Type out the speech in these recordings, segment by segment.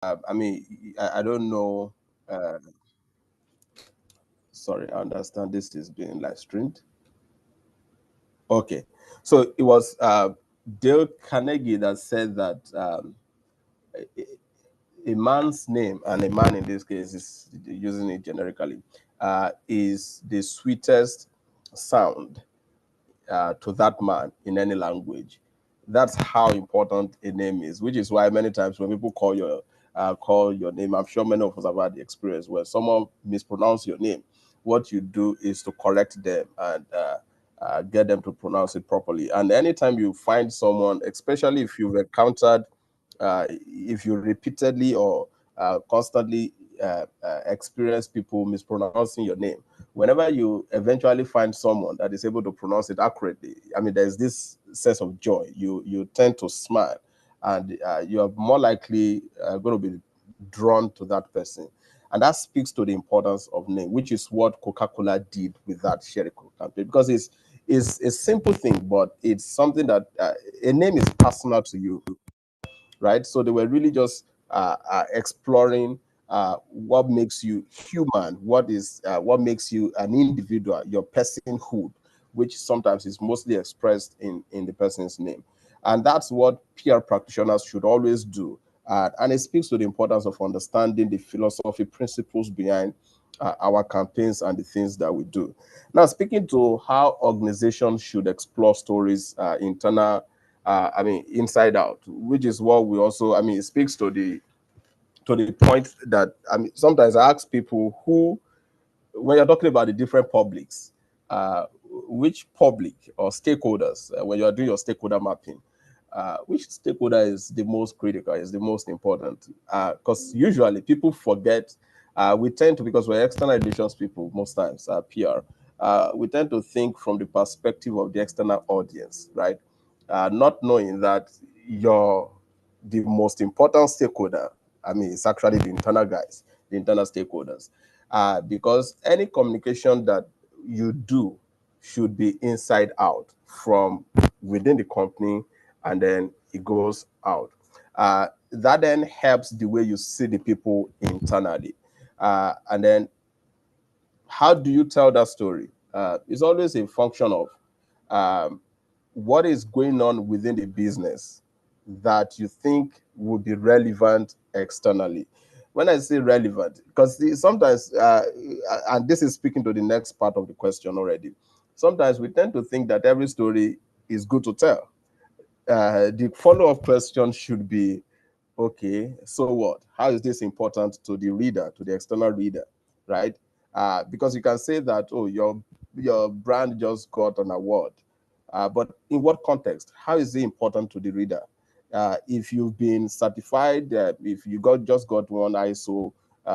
I mean, I don't know. Uh, Sorry, I understand this is being live streamed. Okay, so it was Dale Carnegie that said that a man's name, and a man in this case is using it generically, is the sweetest sound to that man in any language. That's how important a name is, which is why many times when people call your name, I'm sure many of us have had the experience where someone mispronounce your name. What you do is to correct them and get them to pronounce it properly. And anytime you find someone, especially if you've encountered, if you repeatedly or constantly experience people mispronouncing your name, whenever you eventually find someone that is able to pronounce it accurately, I mean, there's this sense of joy. You tend to smile, and you are more likely going to be drawn to that person. And that speaks to the importance of name, which is what Coca-Cola did with that Sherry Coke campaign, because it's a simple thing, but it's something that a name is personal to you, right? So they were really just exploring what makes you human, what makes you an individual, your personhood, which sometimes is mostly expressed in the person's name, and that's what PR practitioners should always do. And it speaks to the importance of understanding the philosophy principles behind our campaigns and the things that we do. Now, speaking to how organizations should explore stories, I mean, inside out, which is what we also, I mean, it speaks to the point that, I mean, sometimes I ask people who, when you're talking about the different publics, which public or stakeholders, when you're doing your stakeholder mapping, which stakeholder is the most critical, is the most important? Because usually people forget, we tend to, because we're external relations people most times, PR, we tend to think from the perspective of the external audience, right? Not knowing that you're the most important stakeholder. I mean, it's actually the internal guys, the internal stakeholders, because any communication that you do should be inside out from within the company, and then it goes out. That then helps the way you see the people internally. And then how do you tell that story? It's always a function of um, what is going on within the business that you think would be relevant externally. When I say relevant, because sometimes, and this is speaking to the next part of the question already, sometimes we tend to think that every story is good to tell. The follow-up question should be, okay, so what? How is this important to the reader, to the external reader, right? Because you can say that, oh, your brand just got an award, but in what context? How is it important to the reader? If you've been certified, if you just got one ISO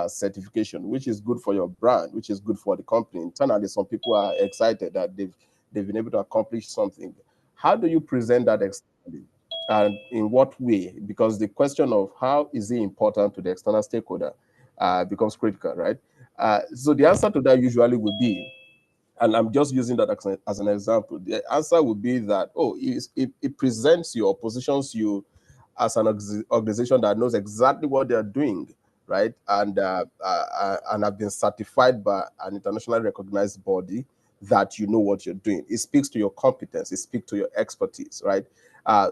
certification, which is good for your brand, which is good for the company. Internally, some people are excited that they've been able to accomplish something. How do you present that externally? And in what way? Because the question of how is it important to the external stakeholder becomes critical, right? So the answer to that usually would be, and I'm just using that as an example. The answer would be that, oh, it presents you or positions you as an organization that knows exactly what they are doing, right? And have been certified by an internationally recognized body that you know what you're doing. It speaks to your competence. It speaks to your expertise, right? Uh,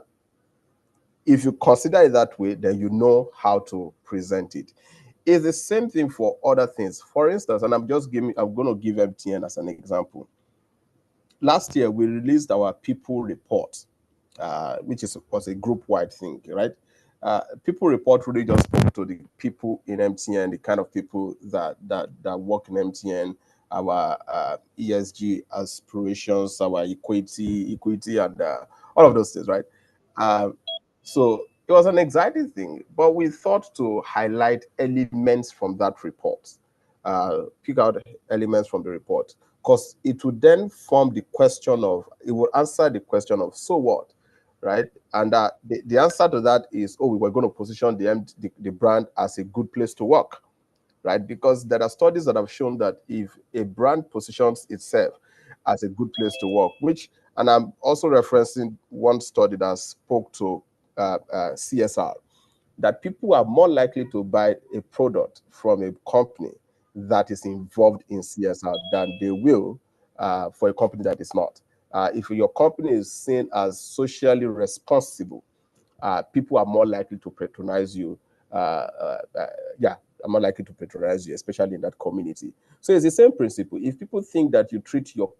if you consider it that way, then you know how to present it. It's the same thing for other things. For instance, and I'm going to give MTN as an example. Last year, we released our people report, was a group wide thing, right? People report really just spoke to the people in MTN, the kind of people that work in MTN, our ESG aspirations, our equity, and all of those things, right? Um, so it was an exciting thing, but we thought to highlight elements from that report, pick out elements from the report, because it would then form the question of, it would answer the question of, so what, right? And the answer to that is, oh, we were going to position the brand as a good place to work, right? Because there are studies that have shown that if a brand positions itself as a good place to work, which, and I'm also referencing one study that spoke to CSR, that people are more likely to buy a product from a company that is involved in CSR than they will for a company that is not. If your company is seen as socially responsible, people are more likely to patronize you. Yeah, are more likely to patronize you, especially in that community. So it's the same principle. If people think that you treat your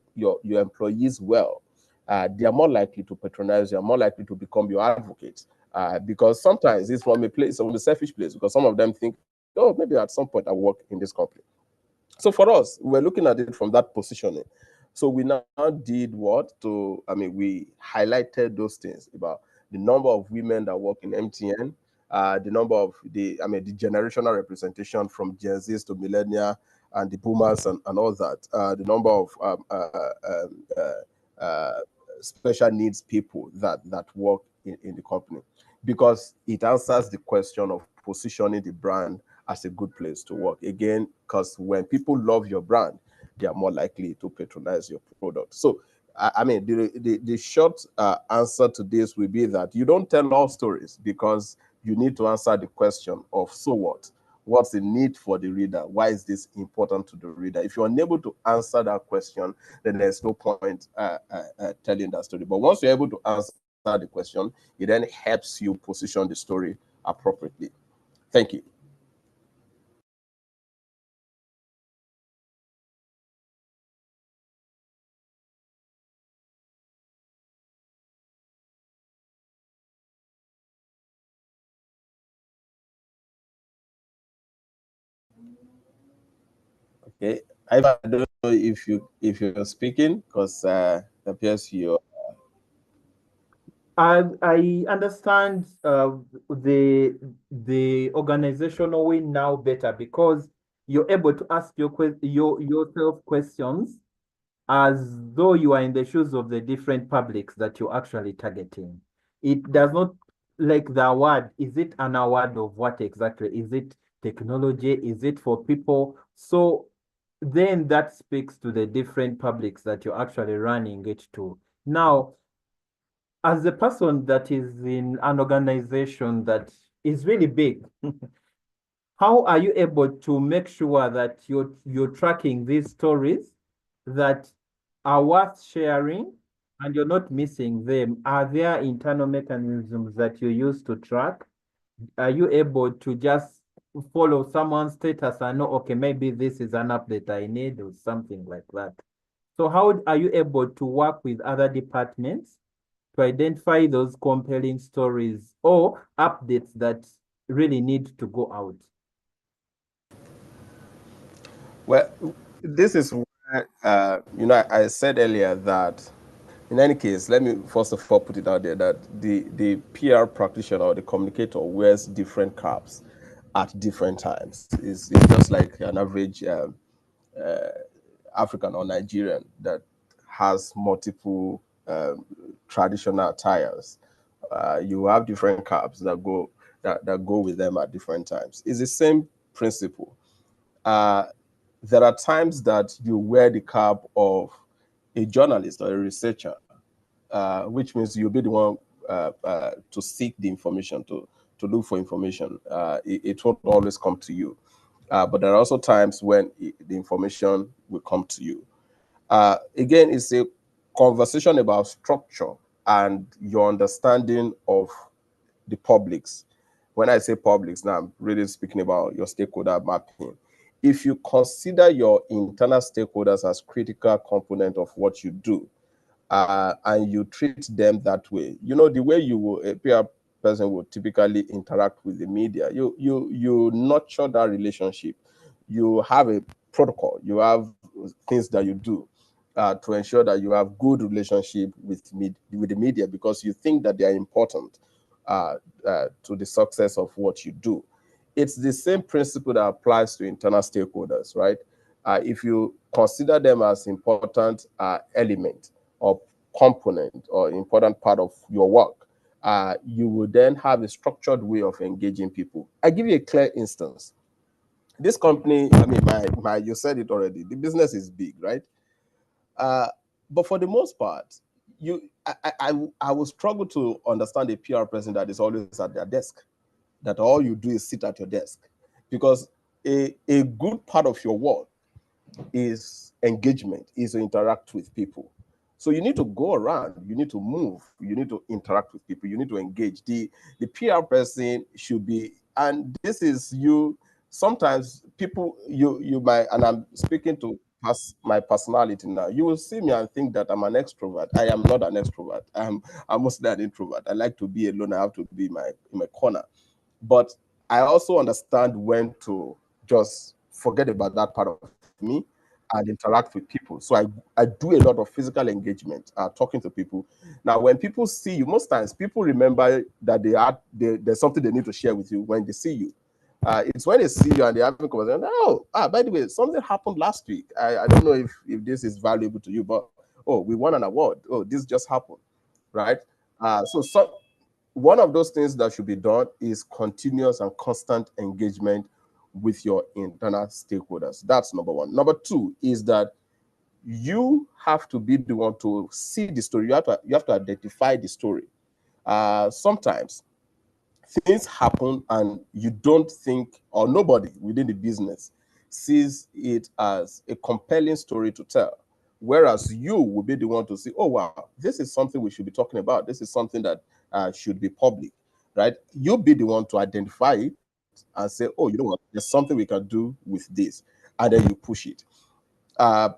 employees well, they are more likely to patronize you, are more likely to become your advocates. Because sometimes it's from a place, from a selfish place, because some of them think, oh, maybe at some point I work in this company. So for us, we're looking at it from that positioning. So we now did what to, I mean, we highlighted those things about the number of women that work in MTN, the number of the generational representation from Gen Zs to millennia and the boomers and all that, the number of uh, special needs people that work in the company, because it answers the question of positioning the brand as a good place to work. Again, because when people love your brand, they are more likely to patronize your product. So, I mean, the short answer to this will be that you don't tell all stories, because you need to answer the question of, so what? What's the need for the reader? Why is this important to the reader? If you're unable to answer that question, then there's no point telling that story. But once you're able to answer the question, it then helps you position the story appropriately. Thank you. Okay. I don't know if you're speaking, because it appears you. I understand the organizational way now better, because you're able to ask yourself questions as though you are in the shoes of the different publics that you're actually targeting. It does not, like the award, is it an award of what exactly? Is it technology? Is it for people? So then that speaks to the different publics that you're actually running it to. Now, as a person that is in an organization that is really big, how are you able to make sure that you're tracking these stories that are worth sharing and you're not missing them? Are there internal mechanisms that you use to track? Are you able to just follow someone's status and know, okay, maybe this is an update I need or something like that? So how are you able to work with other departments to identify those compelling stories or updates that really need to go out? Well, this is where, I said earlier that in any case, let me first of all put it out there that the PR practitioner or the communicator wears different caps at different times. It's just like an average African or Nigerian that has multiple traditional attires. You have different caps that go with them at different times. It's the same principle. Uh, there are times that you wear the cap of a journalist or a researcher, which means you'll be the one to seek the information, to look for information. It won't always come to you. But there are also times when the information will come to you. Again, it's a conversation about structure and your understanding of the publics. When I say publics, now I'm really speaking about your stakeholder mapping. If you consider your internal stakeholders as critical component of what you do, and you treat them that way, the way a PR person would typically interact with the media, you nurture that relationship. You have a protocol. You have things that you do to ensure that you have good relationship with the media, because you think that they are important to the success of what you do. It's the same principle that applies to internal stakeholders, right? If you consider them as important element or component or important part of your work, you will then have a structured way of engaging people. I give you a clear instance. This company, I mean, my you said it already. The business is big, right? Uh, but for the most part, I will struggle to understand a PR person that is always at their desk. that all you do is sit at your desk, because a good part of your work is engagement, is to interact with people. So you need to go around, you need to move, you need to interact with people, you need to engage. The PR person should be, and this is you. Sometimes people, you might, and I'm speaking to my personality now. You will see me and think that I'm an extrovert. I am not an extrovert. I'm mostly an introvert. I like to be alone. I have to be in my corner. But I also understand when to just forget about that part of me and interact with people. So I do a lot of physical engagement, talking to people. Now, when people see you, most times people remember that there's something they need to share with you when they see you. It's when they see you and they're having a conversation. Oh, by the way, something happened last week. I don't know if this is valuable to you, but oh, we won an award. Oh, this just happened, right? So one of those things that should be done is continuous and constant engagement with your internal stakeholders. That's number one. Number two is that you have to be the one to see the story. You have to identify the story. Sometimes things happen and you don't think, or nobody within the business sees it as a compelling story to tell. Whereas you will be the one to say, oh, wow, this is something we should be talking about. This is something that should be public, right? You'll be the one to identify it and say, oh, you know what, there's something we can do with this. And then you push it. Uh,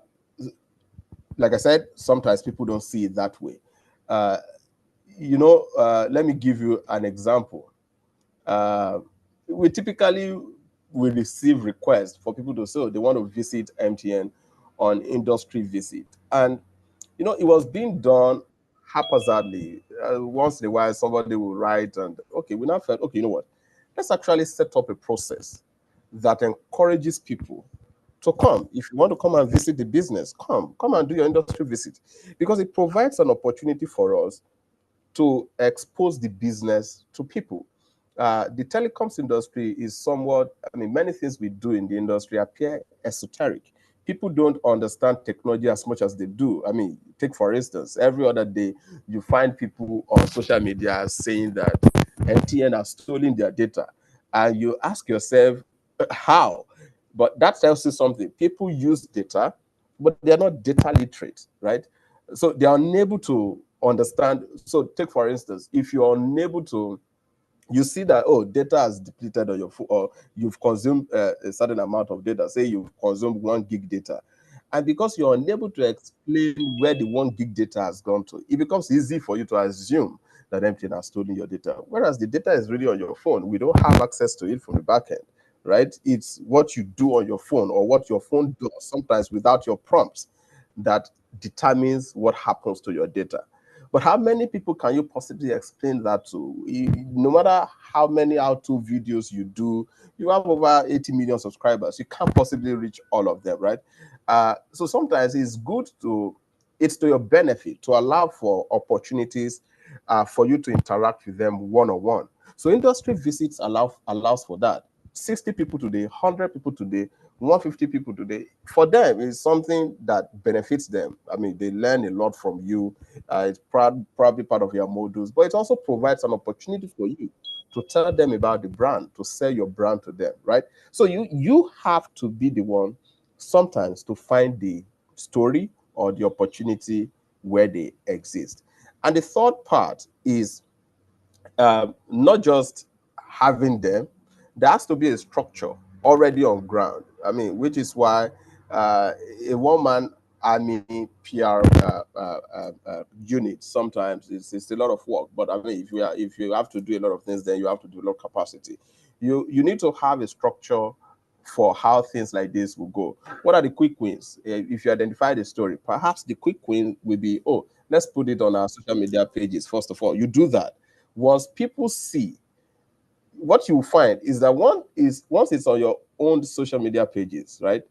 like I said, sometimes people don't see it that way. Uh, let me give you an example. uh, we typically will receive requests for people to say, oh, they want to visit MTN on industry visit. And, it was being done haphazardly. Once in a while, somebody will write and, okay, we now felt, okay, you know what? Let's actually set up a process that encourages people to come. If you want to come and visit the business, come and do your industry visit, because it provides an opportunity for us to expose the business to people. The telecoms industry is somewhat, many things we do in the industry appear esoteric. People don't understand technology as much as they do. Take for instance, every other day you find people on social media saying that MTN has stolen their data. And you ask yourself, how? But that tells you something. People use data, but they're not data literate, right? So they are unable to understand. So take for instance, if you're unable to, you see that, oh, data has depleted on your phone, or you've consumed a certain amount of data. Say you've consumed 1 gig data, and because you're unable to explain where the 1 gig data has gone to, it becomes easy for you to assume that MTN has stolen your data, whereas the data is really on your phone. We don't have access to it from the back end, right? It's what you do on your phone, or what your phone does, sometimes without your prompts, that determines what happens to your data. But how many people can you possibly explain that to? No matter how many how-to videos you do, you have over 80 million subscribers. You can't possibly reach all of them, right? So sometimes it's to your benefit to allow for opportunities for you to interact with them one-on-one. So industry visits allows for that. 60 people today, 100 people today, 150 people today. For them, is something that benefits them. They learn a lot from you. It's probably part of your modules, but it also provides an opportunity for you to tell them about the brand, to sell your brand to them, right? So you have to be the one sometimes to find the story or the opportunity where they exist. And the third part is not just having them, there has to be a structure already on ground. Which is why a one-man army PR unit sometimes it's a lot of work. But if you have to do a lot of things, then you have to do a lot of capacity. You need to have a structure for how things like this will go. What are the quick wins? If you identify the story, perhaps the quick win will be, oh, let's put it on our social media pages. First of all, you do that. Once people see, what you find is that once it's on your own social media pages, right?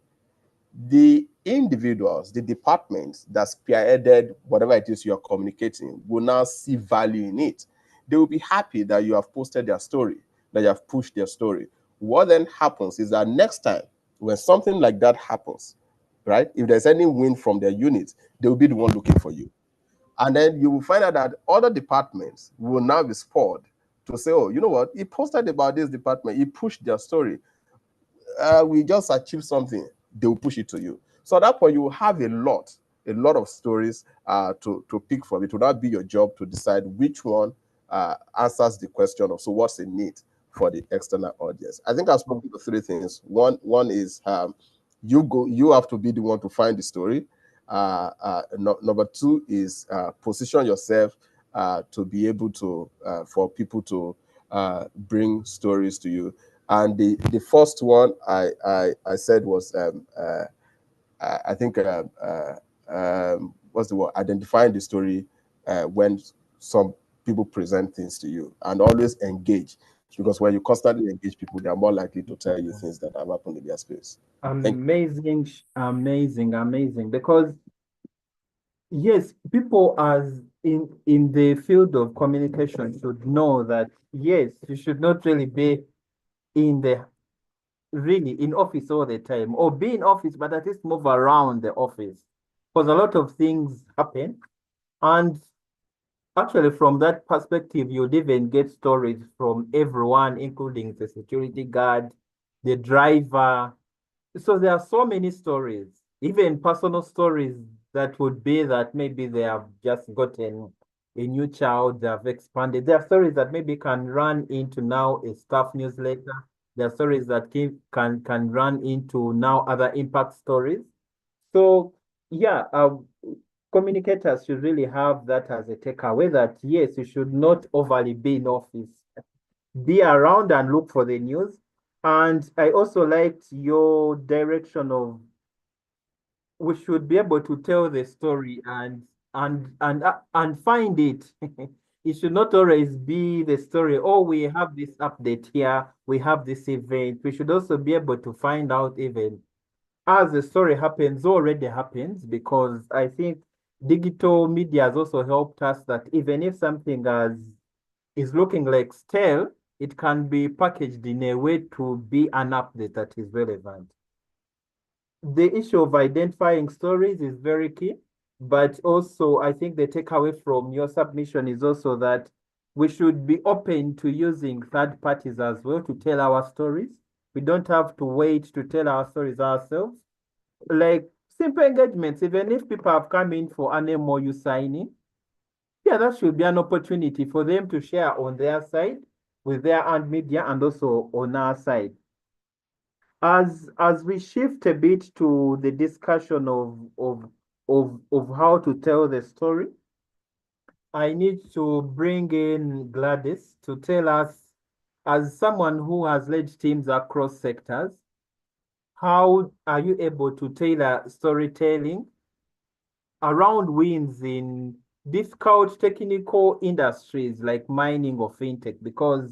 The individuals, the departments that spearheaded whatever it is you're communicating will now see value in it. They will be happy that you have posted their story, that you have pushed their story. What then happens is that next time when something like that happens, right? If there's any win from their unit, they will be the one looking for you. And then you will find out that other departments will now be spurred to say, oh, you know what, he posted about this department, he pushed their story. We just achieved something, they will push it to you. So at that point, you will have a lot of stories to pick from. It will not be your job to decide which one answers the question of, so what's the need for the external audience. I think I've spoken to three things. One is you have to be the one to find the story. Number two is position yourself to be able to for people to bring stories to you. And the first one I said was I think what's the word? Identifying the story when some people present things to you, and always engage, because when you constantly engage people, they are more likely to tell you things that have happened in their space. Amazing, amazing. Because yes, people as in the field of communication should know that yes, you should not really be in the really in office all the time, or be in office, but at least move around the office, because a lot of things happen. And actually, from that perspective, you'd even get stories from everyone, including the security guard, the driver. So there are so many stories, even personal stories that would be that maybe they have just gotten a new child, they have expanded. There are stories that maybe can run into now a staff newsletter. There are stories that can run into now other impact stories. So yeah, communicators should really have that as a takeaway, that yes, you should not overly be in office. Be around and look for the news. And I also liked your direction of we should be able to tell the story and find it. It should not always be the story, oh, we have this update here, we have this event. We should also be able to find out even as the story happens, already happens, because I think digital media has also helped us that even if something is looking like stale, it can be packaged in a way to be an update that is relevant. The issue of identifying stories is very key, but also I think the takeaway from your submission is also that we should be open to using third parties as well to tell our stories. We don't have to wait to tell our stories ourselves. Like simple engagements, even if people have come in for an MOU signing, yeah, that should be an opportunity for them to share on their side with their earned media and also on our side. As we shift a bit to the discussion of how to tell the story, I need to bring in Gladys to tell us, as someone who has led teams across sectors, how are you able to tailor storytelling around wins in difficult technical industries like mining or fintech? Because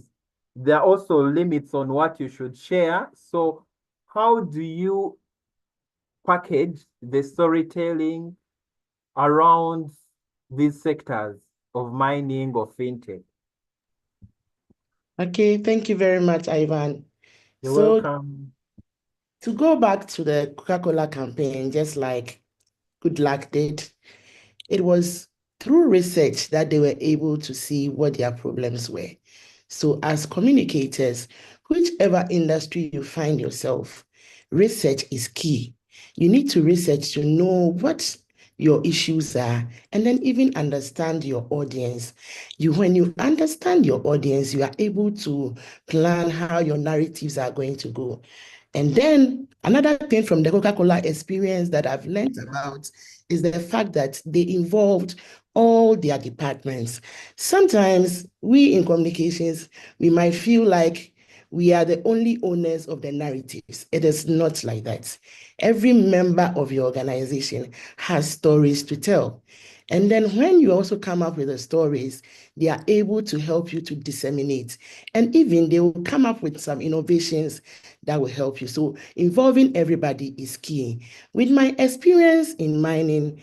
there are also limits on what you should share. So how do you package the storytelling around these sectors of mining or fintech? Okay, thank you very much, Ivan. You're So welcome. to go back to the Coca-Cola campaign, just like Good Luck did, it was through research that they were able to see what their problems were. So as communicators, whichever industry you find yourself, research is key. You need to research to know what your issues are, and then even understand your audience. When you understand your audience, you are able to plan how your narratives are going to go. And then another thing from the Coca-Cola experience that I've learned about is the fact that they involved all their departments. Sometimes we in communications, we might feel like we are the only owners of the narratives. It is not like that. Every member of your organization has stories to tell. And then when you also come up with the stories, they are able to help you to disseminate. And even they will come up with some innovations that will help you. So involving everybody is key. With my experience in mining,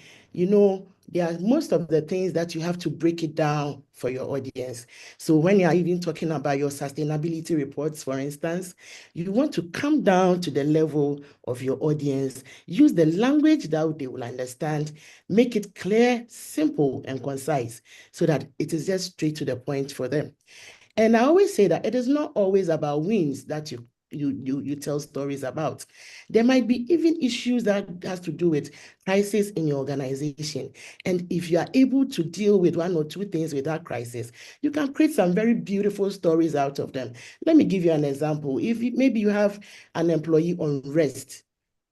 there are most of the things that you have to break it down for your audience. So when you are even talking about your sustainability reports, for instance, you want to come down to the level of your audience, use the language that they will understand, make it clear, simple, and concise so that it is just straight to the point for them. And I always say that it is not always about wins that you tell stories about. There might be even issues that has to do with crisis in your organization. And if you are able to deal with one or two things with that crisis, you can create some very beautiful stories out of them. Let me give you an example. Maybe you have an employee on rest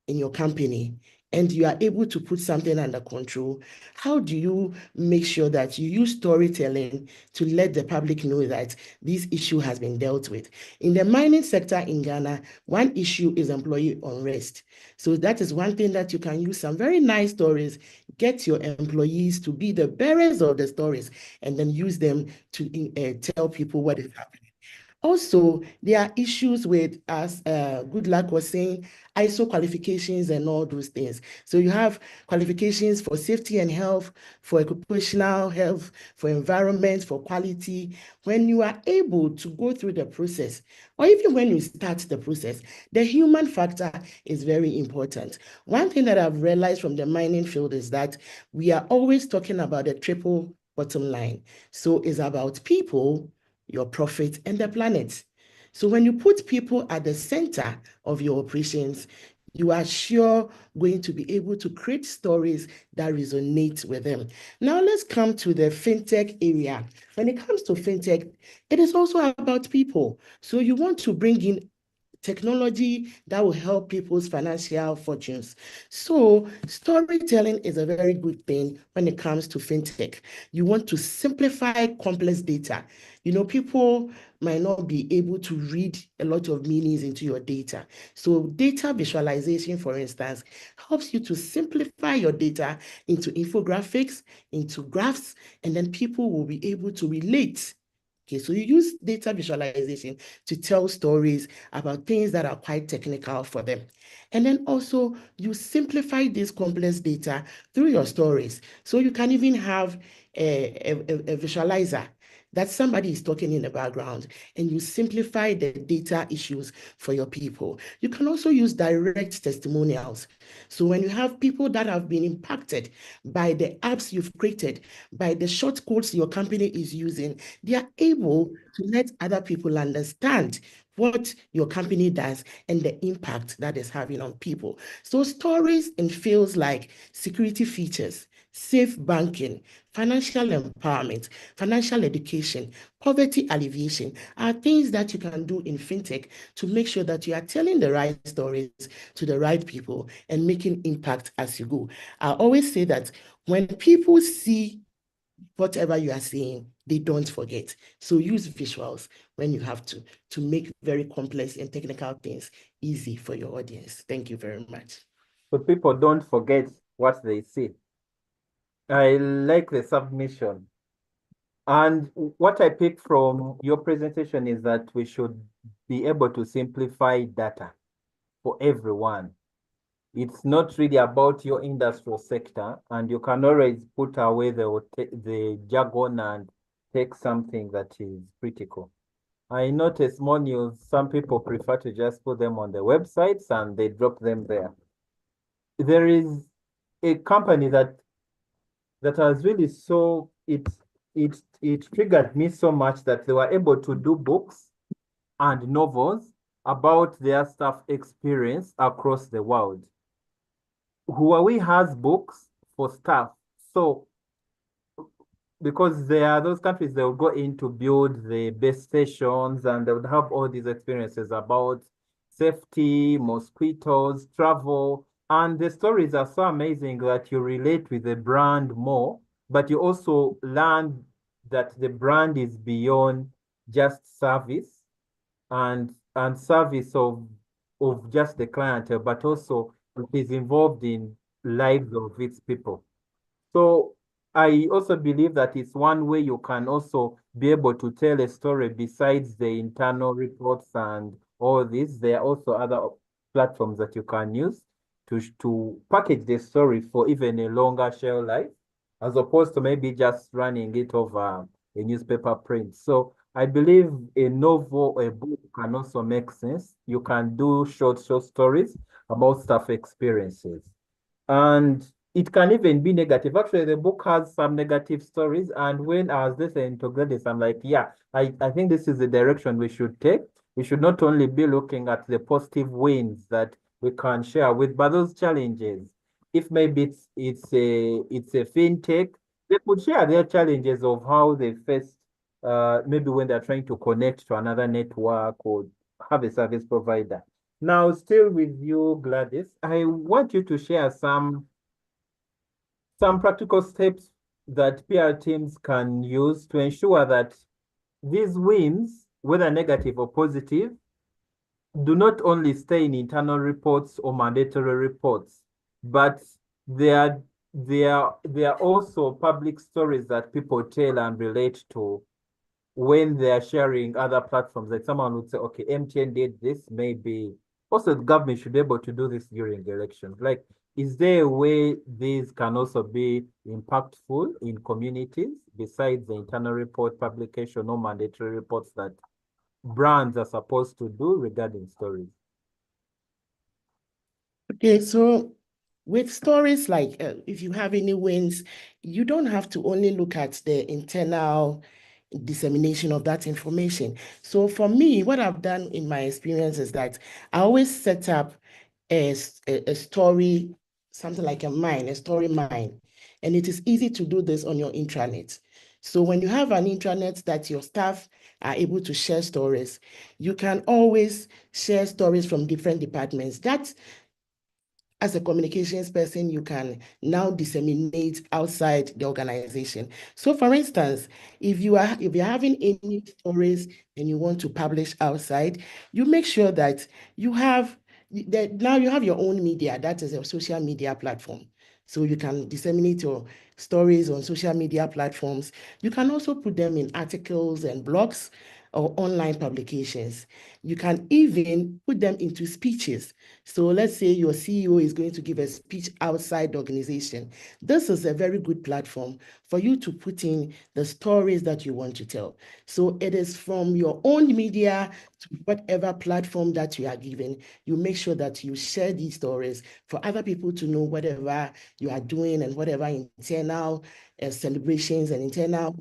in your company and you are able to put something under control, how do you make sure that you use storytelling to let the public know that this issue has been dealt with? In the mining sector in Ghana, one issue is employee unrest. So that is one thing that you can use some very nice stories, get your employees to be the bearers of the stories, and then use them to tell people what is happening. Also, there are issues with, as Goodluck was saying, ISO qualifications and all those things. So you have qualifications for safety and health, for occupational health, for environment, for quality. When you are able to go through the process, or even when you start the process, the human factor is very important. One thing that I've realized from the mining field is that we are always talking about the triple bottom line. So it's about people, your profit, and the planet. So when you put people at the center of your operations, you are sure going to be able to create stories that resonate with them. Now let's come to the fintech area. When it comes to fintech, it is also about people. So you want to bring in technology that will help people's financial fortunes. So storytelling is a very good thing when it comes to fintech. You want to simplify complex data. You know, people might not be able to read a lot of meanings into your data. So data visualization, for instance, helps you to simplify your data into infographics, into graphs, and then people will be able to relate. Okay, so you use data visualization to tell stories about things that are quite technical for them. And then also you simplify this complex data through your stories. So you can even have a visualizer that somebody is talking in the background, and you simplify the data issues for your people. You can also use direct testimonials. So when you have people that have been impacted by the apps you've created, by the short codes your company is using, they are able to let other people understand what your company does and the impact that is having on people. So stories in fields like security features, safe banking, financial empowerment, financial education, poverty alleviation are things that you can do in fintech to make sure that you are telling the right stories to the right people and making impact as you go. I always say that when people see whatever you are saying, they don't forget. So use visuals when you have to make very complex and technical things easy for your audience. Thank you very much. So people don't forget what they see. I like the submission. And what I pick from your presentation is that we should be able to simplify data for everyone. It's not really about your industrial sector, and you can always put away the jargon and take something that is critical. I notice more news, some people prefer to just put them on the websites and they drop them there. There is a company that has really it triggered me so much that they were able to do books and novels about their staff experience across the world. Huawei has books for staff. So because there are those countries, they will go in to build the base stations and they would have all these experiences about safety, mosquitoes, travel. And the stories are so amazing that you relate with the brand more, but you also learn that the brand is beyond just service and service of just the clientele, but also it is involved in lives of its people. So I also believe that it's one way you can also be able to tell a story besides the internal reports and all this. There are also other platforms that you can use to package the story for even a longer shelf life, as opposed to maybe just running it over a newspaper print. So I believe a novel, a book can also make sense. You can do short stories about staff experiences. And it can even be negative. Actually, the book has some negative stories. And when I was listening to Gladys, I'm like, yeah, I think this is the direction we should take. We should not only be looking at the positive wins that we can share with, but those challenges. If maybe it's a fintech, they could share their challenges of how they faced maybe when they're trying to connect to another network or have a service provider. Now, still with you, Gladys, I want you to share some practical steps that PR teams can use to ensure that these wins, whether negative or positive, do not only stay in internal reports or mandatory reports, but they are also public stories that people tell and relate to when they are sharing other platforms. Like someone would say, okay, MTN did this, maybe also the government should be able to do this during the elections. Like, is there a way these can also be impactful in communities besides the internal report publication or mandatory reports that brands are supposed to do regarding stories? Okay, so with stories like if you have any wins, you don't have to only look at the internal dissemination of that information. So for me, what I've done in my experience is that I always set up a story, something like a story mine. And it is easy to do this on your intranet. So when you have an intranet that your staff are able to share stories, you can always share stories from different departments. That, as a communications person, you can now disseminate outside the organization. So for instance, if you're having any stories and you want to publish outside, you make sure that you have now you have your own media, that is a social media platform. So you can disseminate your stories on social media platforms. You can also put them in articles and blogs or online publications. You can even put them into speeches. So let's say your CEO is going to give a speech outside the organization. This is a very good platform for you to put in the stories that you want to tell. So it is from your own media to whatever platform that you are given. You make sure that you share these stories for other people to know whatever you are doing and whatever internal celebrations and internal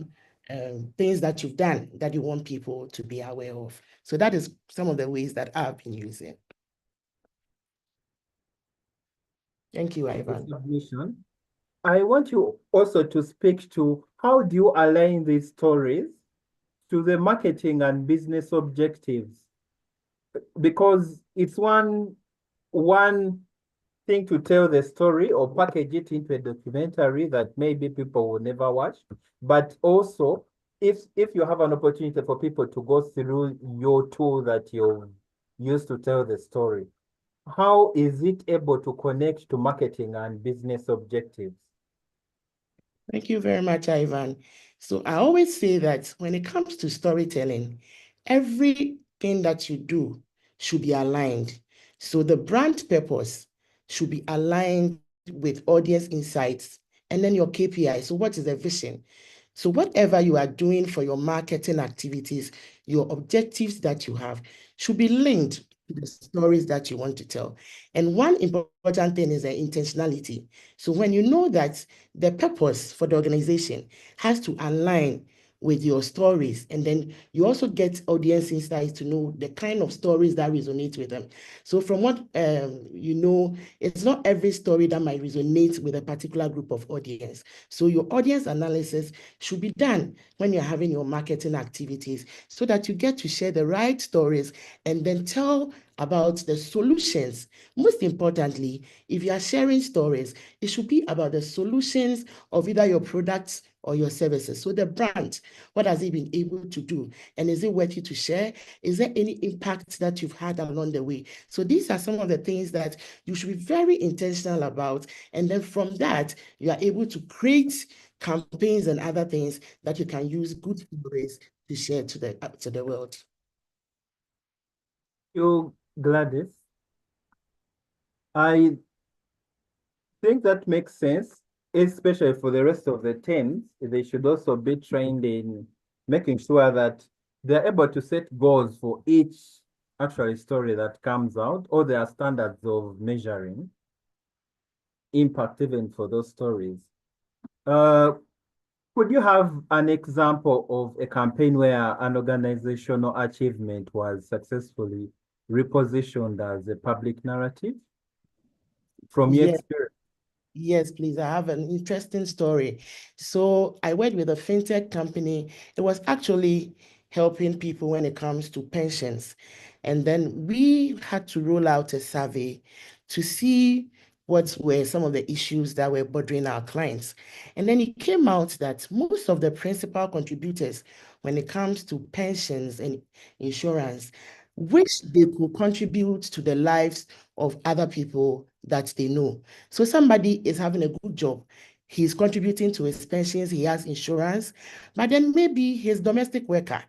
things that you've done that you want people to be aware of. So that is some of the ways that I've been using. Thank you, Ivan. Submission. I want you also to speak to how do you align these stories to the marketing and business objectives? Because it's one thing to tell the story or package it into a documentary that maybe people will never watch, but also if you have an opportunity for people to go through your tool that you used to tell the story, how is it able to connect to marketing and business objectives? Thank you very much, Ivan. So I always say that when it comes to storytelling, everything that you do should be aligned. So the brand purpose should be aligned with audience insights and then your KPI. So what is the vision? So whatever you are doing for your marketing activities, your objectives that you have should be linked to the stories that you want to tell. And one important thing is the intentionality. So when you know that the purpose for the organization has to align with your stories, and then you also get audience insights to know the kind of stories that resonate with them. So from what you know, it's not every story that might resonate with a particular group of audience. So your audience analysis should be done when you're having your marketing activities so that you get to share the right stories and then tell about the solutions. Most importantly, if you are sharing stories, it should be about the solutions of either your products or your services. So the brand, what has it been able to do? And is it worth you to share? Is there any impact that you've had along the way? So these are some of the things that you should be very intentional about. And then from that, you are able to create campaigns and other things that you can use good stories to share to the world. You, Gladys, I think that makes sense, especially for the rest of the teams. They should also be trained in making sure that they're able to set goals for each actual story that comes out, or there are standards of measuring. impact even for those stories. Could you have an example of a campaign where an organizational achievement was successfully repositioned as a public narrative from your Yes, experience? yes, please. I have an interesting story. So I worked with a fintech company. It was actually helping people when it comes to pensions. And then we had to roll out a survey to see what were some of the issues that were bothering our clients. And then it came out that most of the principal contributors when it comes to pensions and insurance wish they could contribute to the lives of other people that they know. So somebody is having a good job. He's contributing to his pensions, he has insurance, but then maybe his domestic worker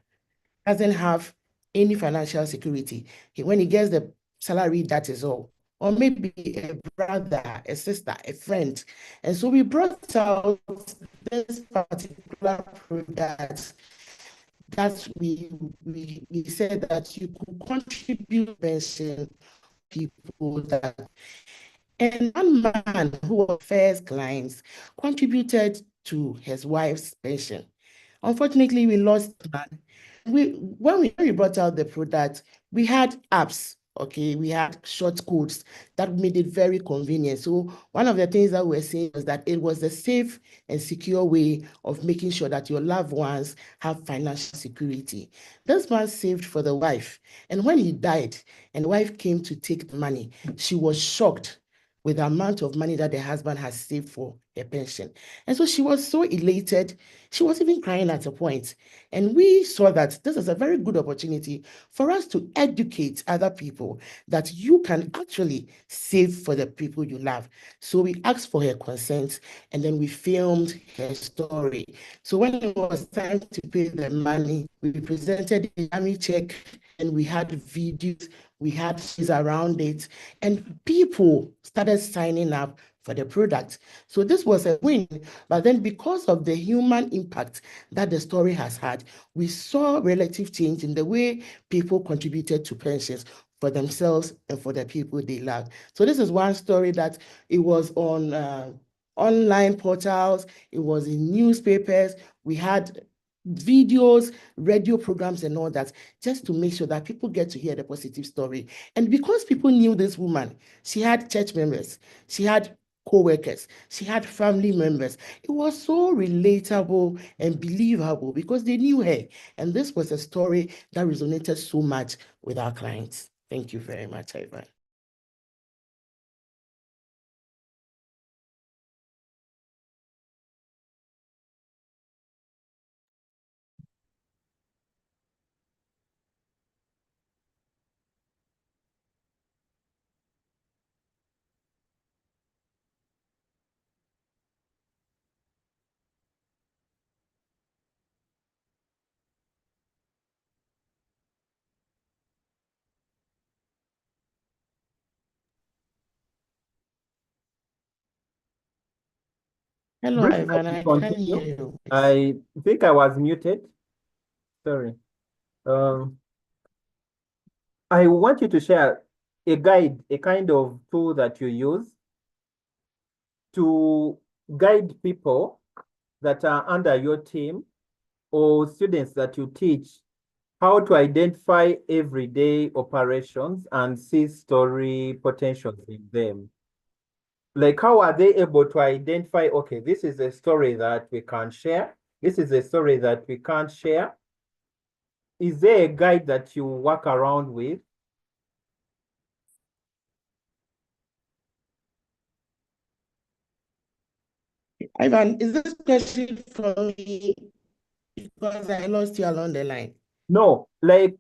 doesn't have any financial security. When he gets the salary, that is all. Or maybe a brother, a sister, a friend. And so we brought out this particular product that we said that you could contribute pension people that, and one man who was first clients contributed to his wife's pension. Unfortunately, we lost man. When we brought out the product, we had apps. Okay, we had short codes that made it very convenient. So one of the things that we were saying was that it was a safe and secure way of making sure that your loved ones have financial security. This man saved for the wife, and when he died, and the wife came to take the money, she was shocked with the amount of money that the husband has saved for her pension. And so she was so elated. She was even crying at a point. And we saw that this is a very good opportunity for us to educate other people that you can actually save for the people you love. So we asked for her consent and then we filmed her story. So when it was time to pay the money, we presented the army check and we had videos, we had things around it, and people started signing up for the product. So this was a win. But then because of the human impact that the story has had, we saw relative change in the way people contributed to pensions for themselves and for the people they love. So this is one story that it was on online portals, it was in newspapers, we had videos, radio programs and all that, just to make sure that people get to hear the positive story. And because people knew this woman, she had church members, she had co-workers, she had family members. It was so relatable and believable because they knew her. And this was a story that resonated so much with our clients. Thank you very much, Ivan. Hello, Briefly, Ivan, to I can hear continue, you. I think I was muted. Sorry. Um, I want you to share a guide, a kind of tool that you use to guide people that are under your team or students that you teach how to identify everyday operations and see story potentials in them. Like, how are they able to identify, okay, this is a story that we can share. This is a story that we can't share. Is there a guide that you work around with? Ivan, is this question for me? Because I lost you along the line. No, like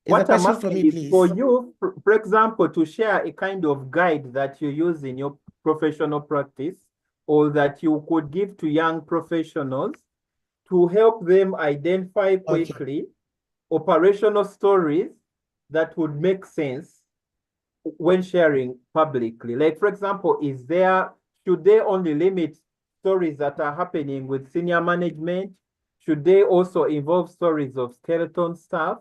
Is the what I'm question for asking me, is for please? you, for example, to share a kind of guide that you use in your professional practice or that you could give to young professionals to help them identify quickly operational stories that would make sense when sharing publicly. Like, for example, should they only limit stories that are happening with senior management? Should they also involve stories of skeleton staff?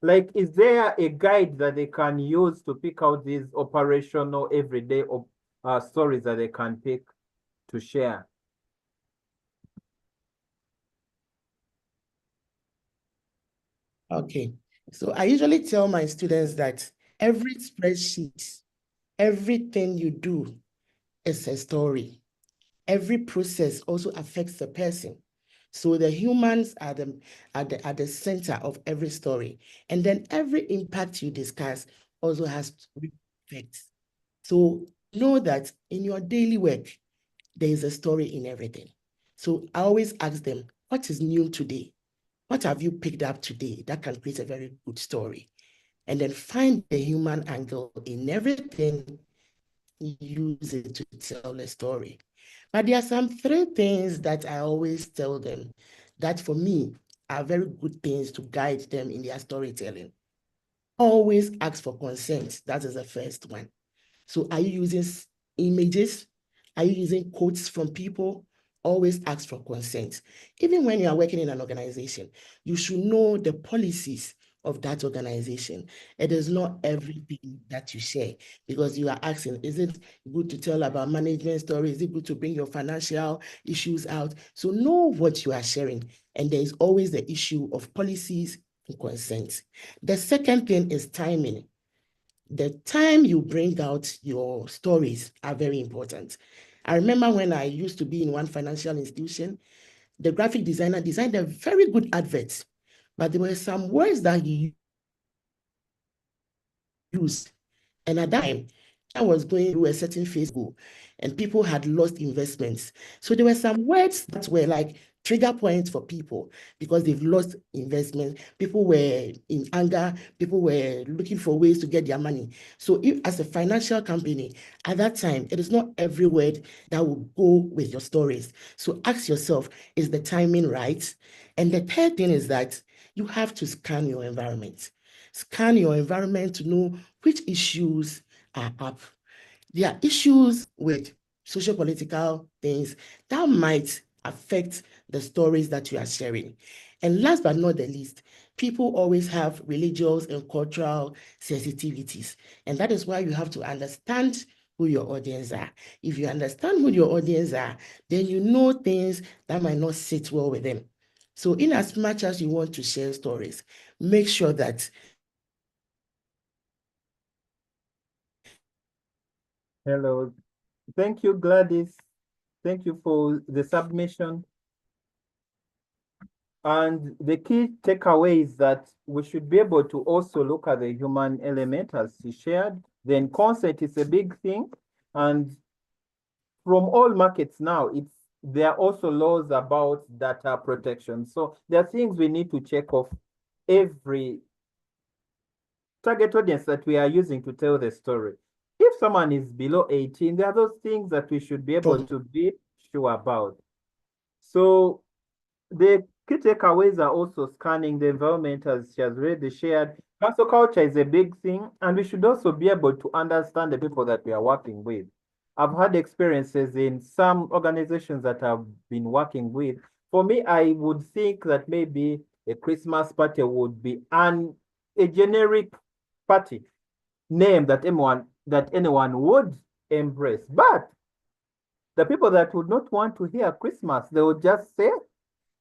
Like, is there a guide that they can use to pick out these operational everyday stories that they can pick to share. Okay, so I usually tell my students that every spreadsheet, everything you do is a story. Every process also affects the person. So the humans are at the center of every story. And then every impact you discuss also has effects. So know that in your daily work, there is a story in everything. So I always ask them, what is new today? What have you picked up today that can create a very good story? And then find the human angle in everything, use it to tell a story. But there are some 3 things that I always tell them that for me are very good things to guide them in their storytelling. Always ask for consent. That is the first one. So are you using images? Are you using quotes from people? Always ask for consent. Even when you are working in an organization, you should know the policies of that organization. It is not everything that you share, because you are asking, is it good to tell about management stories? Is it good to bring your financial issues out? So know what you are sharing. And there is always the issue of policies and consent. The second thing is timing. The time you bring out your stories are very important. I remember when I used to be in one financial institution, the graphic designer designed a very good advert, but there were some words that he used. And at that time, I was going through a certain phase goal, and people had lost investments. So there were some words that were like trigger points for people because they've lost investment. People were in anger. People were looking for ways to get their money. So if, as a financial company, at that time, it is not every word that will go with your stories. So ask yourself, is the timing right? And the third thing is that you have to scan your environment. Scan your environment to know which issues are up. There are issues with socio-political things that might affect the stories that you are sharing. And last but not the least, people always have religious and cultural sensitivities. And that is why you have to understand who your audience are. If you understand who your audience are, then you know things that might not sit well with them. So in as much as you want to share stories, make sure that Hello. Thank you, Gladys. Thank you for the submission. And the key takeaway is that we should be able to also look at the human element as she shared. Then consent is a big thing. And from all markets now, there are also laws about data protection. So there are things we need to check off every target audience that we are using to tell the story. If someone is below 18, there are those things that we should be able to be sure about. So the key takeaways are also scanning the environment, as she has already shared. Cancel culture is a big thing, and we should also be able to understand the people that we are working with. I've had experiences in some organizations that I've been working with. For me, I would think that maybe a Christmas party would be a generic party name that anyone would embrace. But the people that would not want to hear Christmas, they would just say,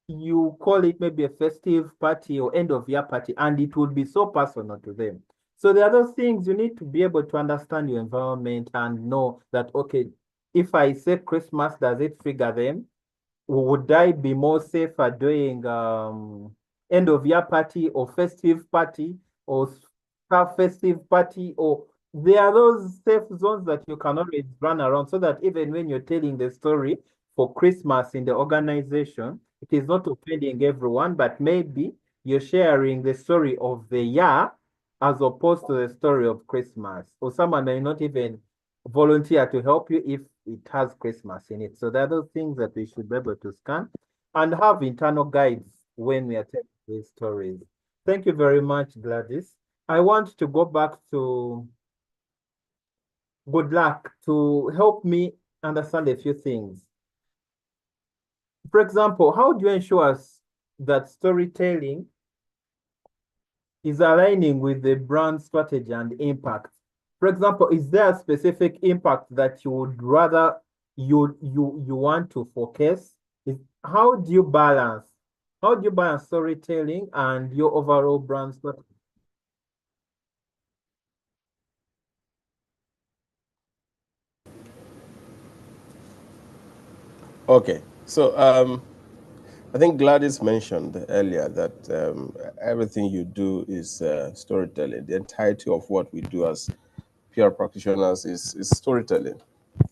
you call it maybe a festive party or end of year party, and it would be so personal to them. So there are those things you need to be able to understand your environment and know that, okay, if I say Christmas, does it trigger them? Would I be more safer doing end of year party or festive party or festive party? Or there are those safe zones that you can always run around, so that even when you're telling the story for Christmas in the organization, it is not offending everyone, but maybe you're sharing the story of the year as opposed to the story of Christmas. Or someone may not even volunteer to help you if it has Christmas in it. So there are those things that we should be able to scan and have internal guides when we are telling these stories. Thank you very much, Gladys. I want to go back to Good Luck to help me understand a few things. For example, how do you ensure that storytelling is aligning with the brand strategy and impact? For example, is there a specific impact that you would rather you want to focus? How do you balance? How do you balance storytelling and your overall brand strategy? Okay, so I think Gladys mentioned earlier that everything you do is storytelling. The entirety of what we do as PR practitioners is storytelling.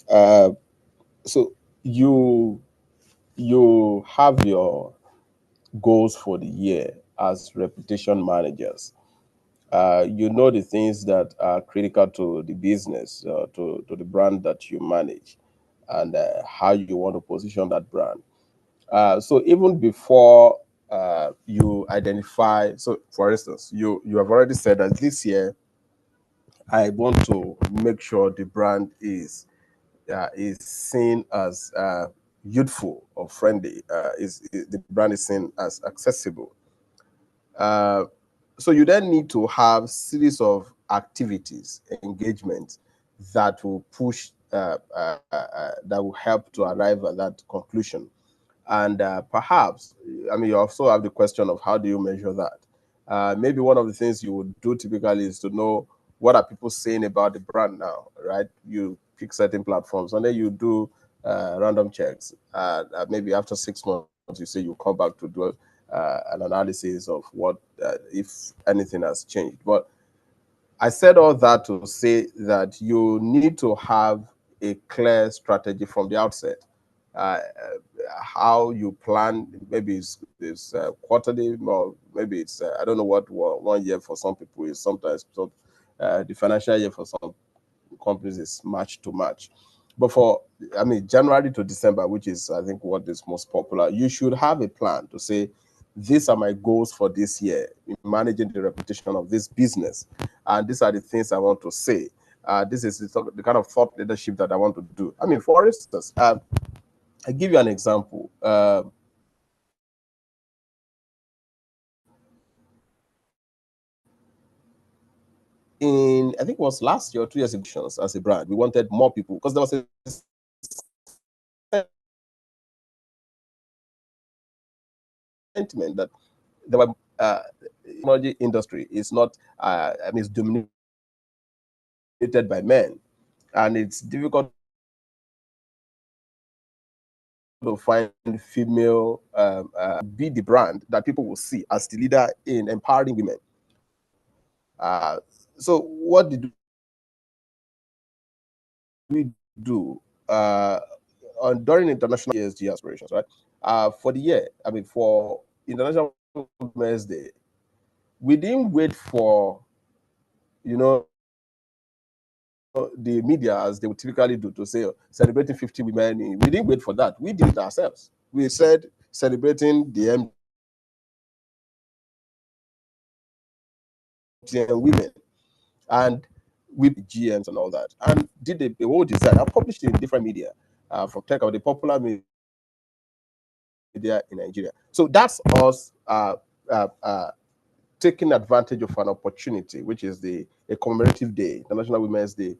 Uh, so you you have your goals for the year as reputation managers. You know the things that are critical to the business, to the brand that you manage, and how you want to position that brand. So even before you identify, so for instance, you have already said that this year I want to make sure the brand is seen as youthful or friendly. The brand is seen as accessible. Uh, so you then need to have series of activities, engagement that will push, that will help to arrive at that conclusion. And perhaps, I mean, you also have the question of how do you measure that? Maybe one of the things you would do typically is to know what are people saying about the brand now, right? You pick certain platforms and then you do random checks. Maybe after 6 months, you say you come back to do an analysis of what, if anything has changed. But I said all that to say that you need to have a clear strategy from the outset. Uh, how you plan, maybe it's quarterly, or maybe it's, I don't know what 1 year for some people is. Sometimes the financial year for some companies is March to March. But for, I mean, January to December, which is, I think, what is most popular, you should have a plan to say, these are my goals for this year in managing the reputation of this business. And these are the things I want to say. This is the kind of thought leadership that I want to do. I mean, for instance, I give you an example. In, I think it was last year or 2 years ago, as a brand, we wanted more people because there was a sentiment that there were technology industry is not, I mean, it's dominated by men, and it's difficult to find female be the brand that people will see as the leader in empowering women. Uh, so what did we do during international ESG aspirations, right? For the year, I mean, for International Women's Day, we didn't wait for, you know, the media, as they would typically do, to say celebrating 50 women. We didn't wait for that. We did it ourselves. We said celebrating the MTN women, and with GMs and all that, and did a whole design. I published it in different media, from tech or the popular media in Nigeria. So that's us uh, uh, taking advantage of an opportunity, which is a commemorative day, International Women's Day,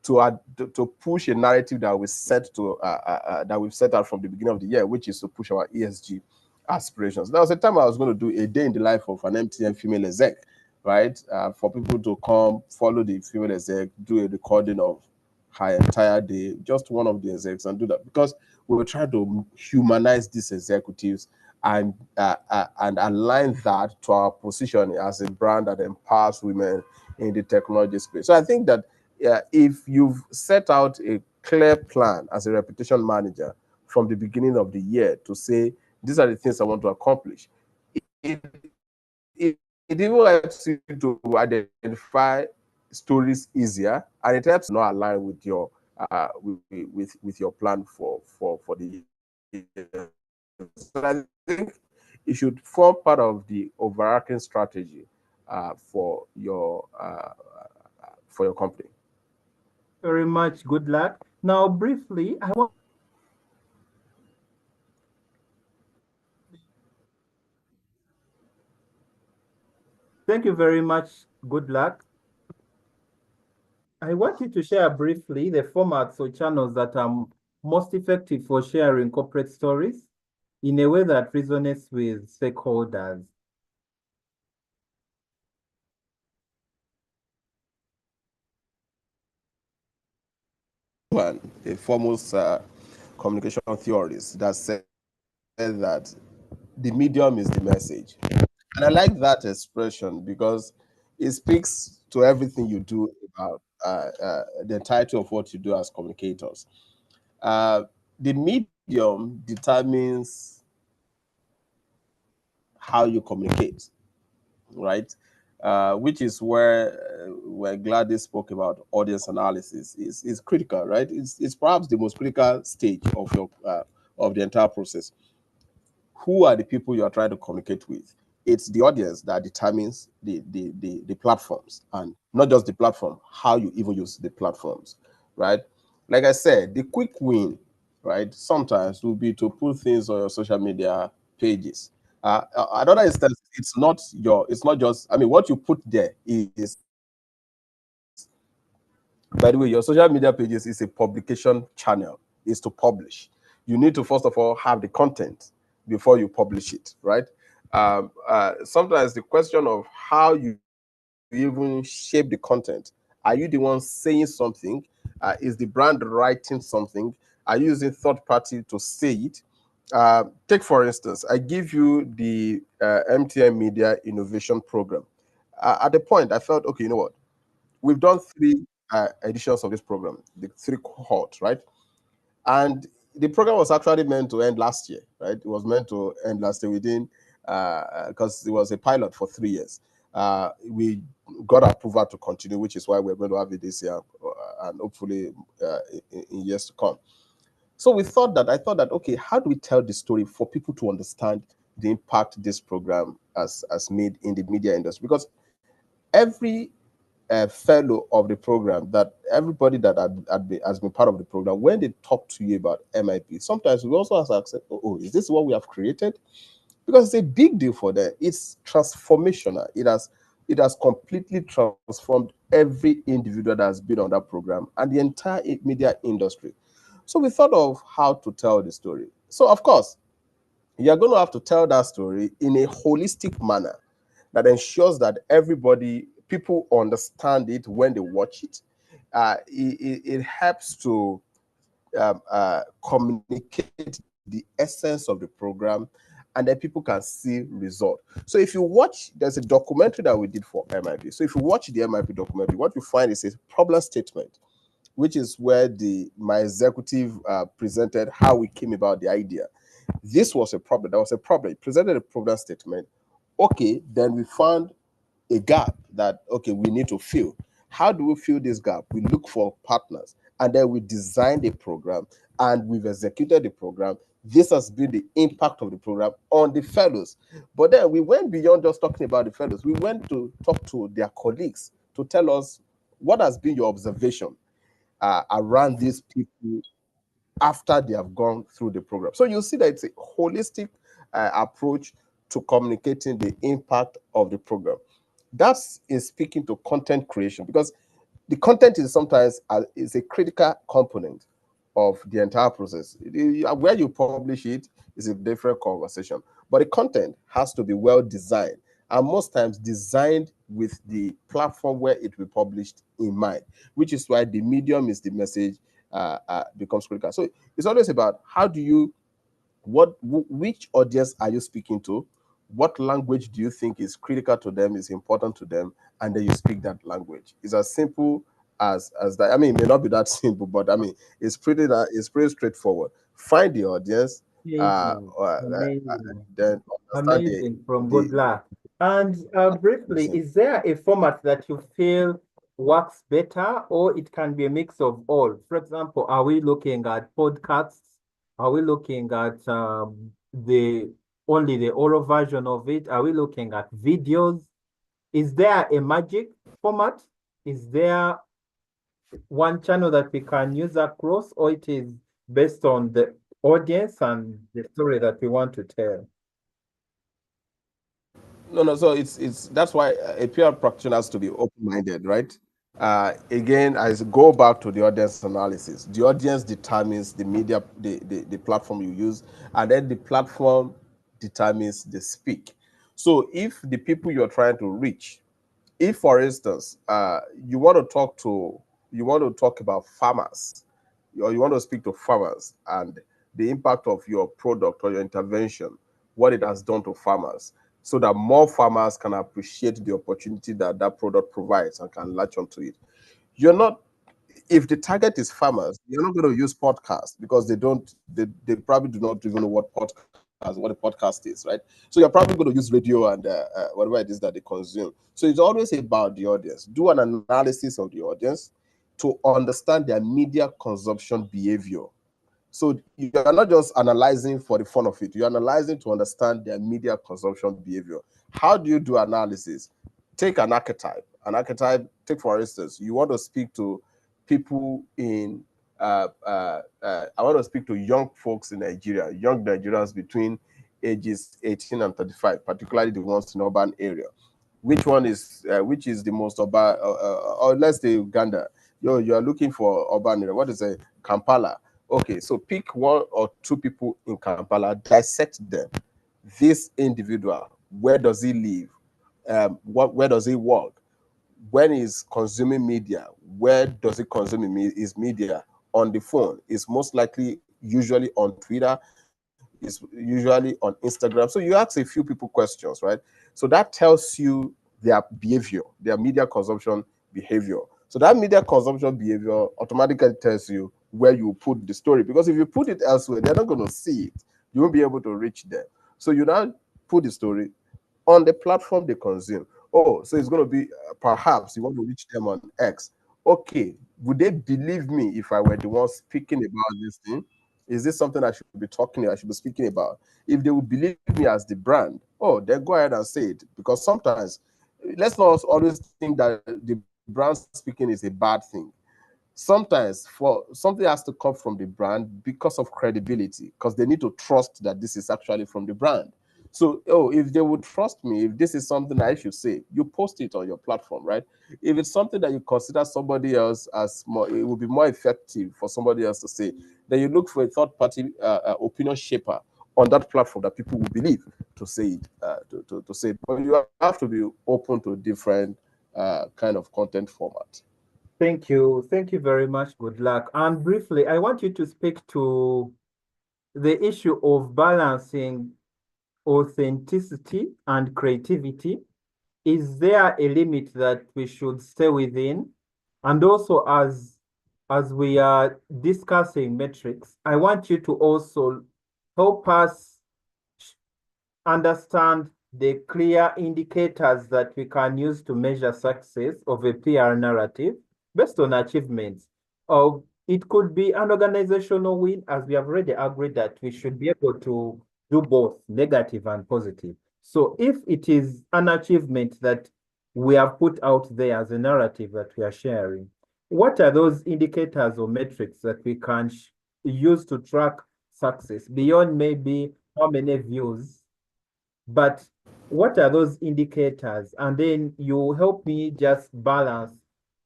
to push a narrative that we set to that we've set out from the beginning of the year, which is to push our ESG aspirations. There was a time I was going to do a day in the life of an MTN female exec, right? For people to come follow the female exec, do a recording of her entire day, just one of the execs, and do that because we were trying to humanize these executives and align that to our position as a brand that empowers women in the technology space. So I think that if you've set out a clear plan as a reputation manager from the beginning of the year to say, these are the things I want to accomplish, it, it, it even helps you to identify stories easier, and it helps not align with your with your plan for the year. So I think it should form part of the overarching strategy for your company. Very much. Good luck. Now, briefly, I want. Thank you very much. Good luck. I want you to share briefly the formats or channels that are most effective for sharing corporate stories in a way that resonates with stakeholders. One, a foremost communication theorist that said that the medium is the message. And I like that expression because it speaks to everything you do about the entirety of what you do as communicators. Uh, the medium determines how you communicate, right? Which is where Gladys spoke about audience analysis is critical, right? It's perhaps the most critical stage of your of the entire process. Who are the people you are trying to communicate with? It's the audience that determines the platforms, and not just the platform, how you even use the platforms, right? Like I said, the quick win, right, sometimes will be to put things on your social media pages. Another instance, it's not just, I mean, what you put there is, by the way, your social media pages is a publication channel, is to publish. You need to first of all have the content before you publish it, right? Sometimes the question of how you even shape the content. Are you the one saying something? Is the brand writing something? Are you using third party to say it? Take for instance, I give you the MTN Media Innovation Program. At the point, I felt, okay, you know what? We've done three editions of this program, the three cohorts, right? And the program was actually meant to end last year, right? It was meant to end last year within, because it was a pilot for 3 years. We got approval to continue, which is why we're going to have it this year and hopefully in years to come. So I thought that, okay, how do we tell the story for people to understand the impact this program has made in the media industry? Because every fellow of the program, that everybody that has been part of the program, when they talk to you about MIP, sometimes we also have to accept, oh, is this what we have created? Because it's a big deal for them. It's transformational. It has completely transformed every individual that has been on that program and the entire media industry. So we thought of how to tell the story. So of course, you're going to have to tell that story in a holistic manner that ensures that people understand it when they watch it. It helps to communicate the essence of the program, and then people can see result. So if you watch, there's a documentary that we did for MIP. So if you watch the MIP documentary, what you find is a problem statement, which is where my executive presented how we came about the idea. This was a problem. There was a problem. He presented a problem statement. Okay, then we found a gap that, okay, we need to fill. How do we fill this gap? We look for partners, and then we designed a program, and we've executed the program. This has been the impact of the program on the fellows. But then we went beyond just talking about the fellows. We went to talk to their colleagues to tell us what has been your observation around these people after they have gone through the program. So you see that it's a holistic approach to communicating the impact of the program. That's in speaking to content creation, because the content is sometimes is a critical component of the entire process. Where you publish it is a different conversation, but the content has to be well designed, and most times designed with the platform where it will be published in mind, which is why the medium is the message becomes critical. So it's always about how do you, which audience are you speaking to, what language do you think is critical to them, is important to them, and then you speak that language. It's as simple as that. I mean, it may not be that simple, but I mean, it's pretty straightforward. Find the audience, Amazing. Amazing. then understand Amazing from Good Luck. And briefly, is there a format that you feel works better, or it can be a mix of all? For example, are we looking at podcasts? Are we looking at only the oral version of it? Are we looking at videos? Is there a magic format? Is there one channel that we can use across, or it is based on the audience and the story that we want to tell? No. So it's that's why a PR practitioner has to be open-minded, right? Again, I go back to the audience analysis. The audience determines the media, the platform you use, and then the platform determines the speak. So if the people you're trying to reach, if for instance, you want to talk about farmers, or you want to speak to farmers and the impact of your product or your intervention, what it has done to farmers, so that more farmers can appreciate the opportunity that that product provides and can latch onto it. You're not, if the target is farmers, you're not going to use podcasts because they probably do not even know what a podcast is, right? So you're probably going to use radio and whatever it is that they consume. So it's always about the audience. Do an analysis of the audience to understand their media consumption behavior. So you are not just analyzing for the fun of it. You're analyzing to understand their media consumption behavior. How do you do analysis? Take an archetype. An archetype, take for instance, you want to speak to people in, I want to speak to young folks in Nigeria, young Nigerians between ages 18 and 35, particularly the ones in urban area. Which is the most urban, or let's say Uganda. You are looking for urban area. What is a Kampala? Okay, so pick one or two people in Kampala, dissect them. This individual, where does he live? Where does he work? When he's consuming media, where does he consume his media? On the phone, is most likely usually on Twitter, is usually on Instagram. So you ask a few people questions, right? So that tells you their behavior, their media consumption behavior. So that media consumption behavior automatically tells you where you put the story. Because if you put it elsewhere, they're not going to see it. You won't be able to reach them. So you now put the story on the platform they consume. Oh, so it's going to be perhaps you want to reach them on X. Okay, would they believe me if I were the one speaking about this thing? Is this something I should be I should be speaking about? If they would believe me as the brand, oh, then go ahead and say it. Because sometimes, let's not always think that the brand speaking is a bad thing. Sometimes for something has to come from the brand because of credibility, because they need to trust that this is actually from the brand. So, oh, if they would trust me, if this is something I should say, you post it on your platform, right? If it's something that you consider somebody else as more, it will be more effective for somebody else to say, then you look for a third party opinion shaper on that platform that people will believe to say it, to say it. But you have to be open to different kind of content format. Thank you. Thank you very much. Good luck. And briefly, I want you to speak to the issue of balancing authenticity and creativity. Is there a limit that we should stay within? And also, as we are discussing metrics, I want you to also help us understand the clear indicators that we can use to measure success of a PR narrative based on achievements. Of it could be an organizational win, as we have already agreed that we should be able to do both negative and positive. So if it is an achievement that we have put out there as a narrative that we are sharing, what are those indicators or metrics that we can use to track success beyond maybe how many views, but what are those indicators? And then you help me just balance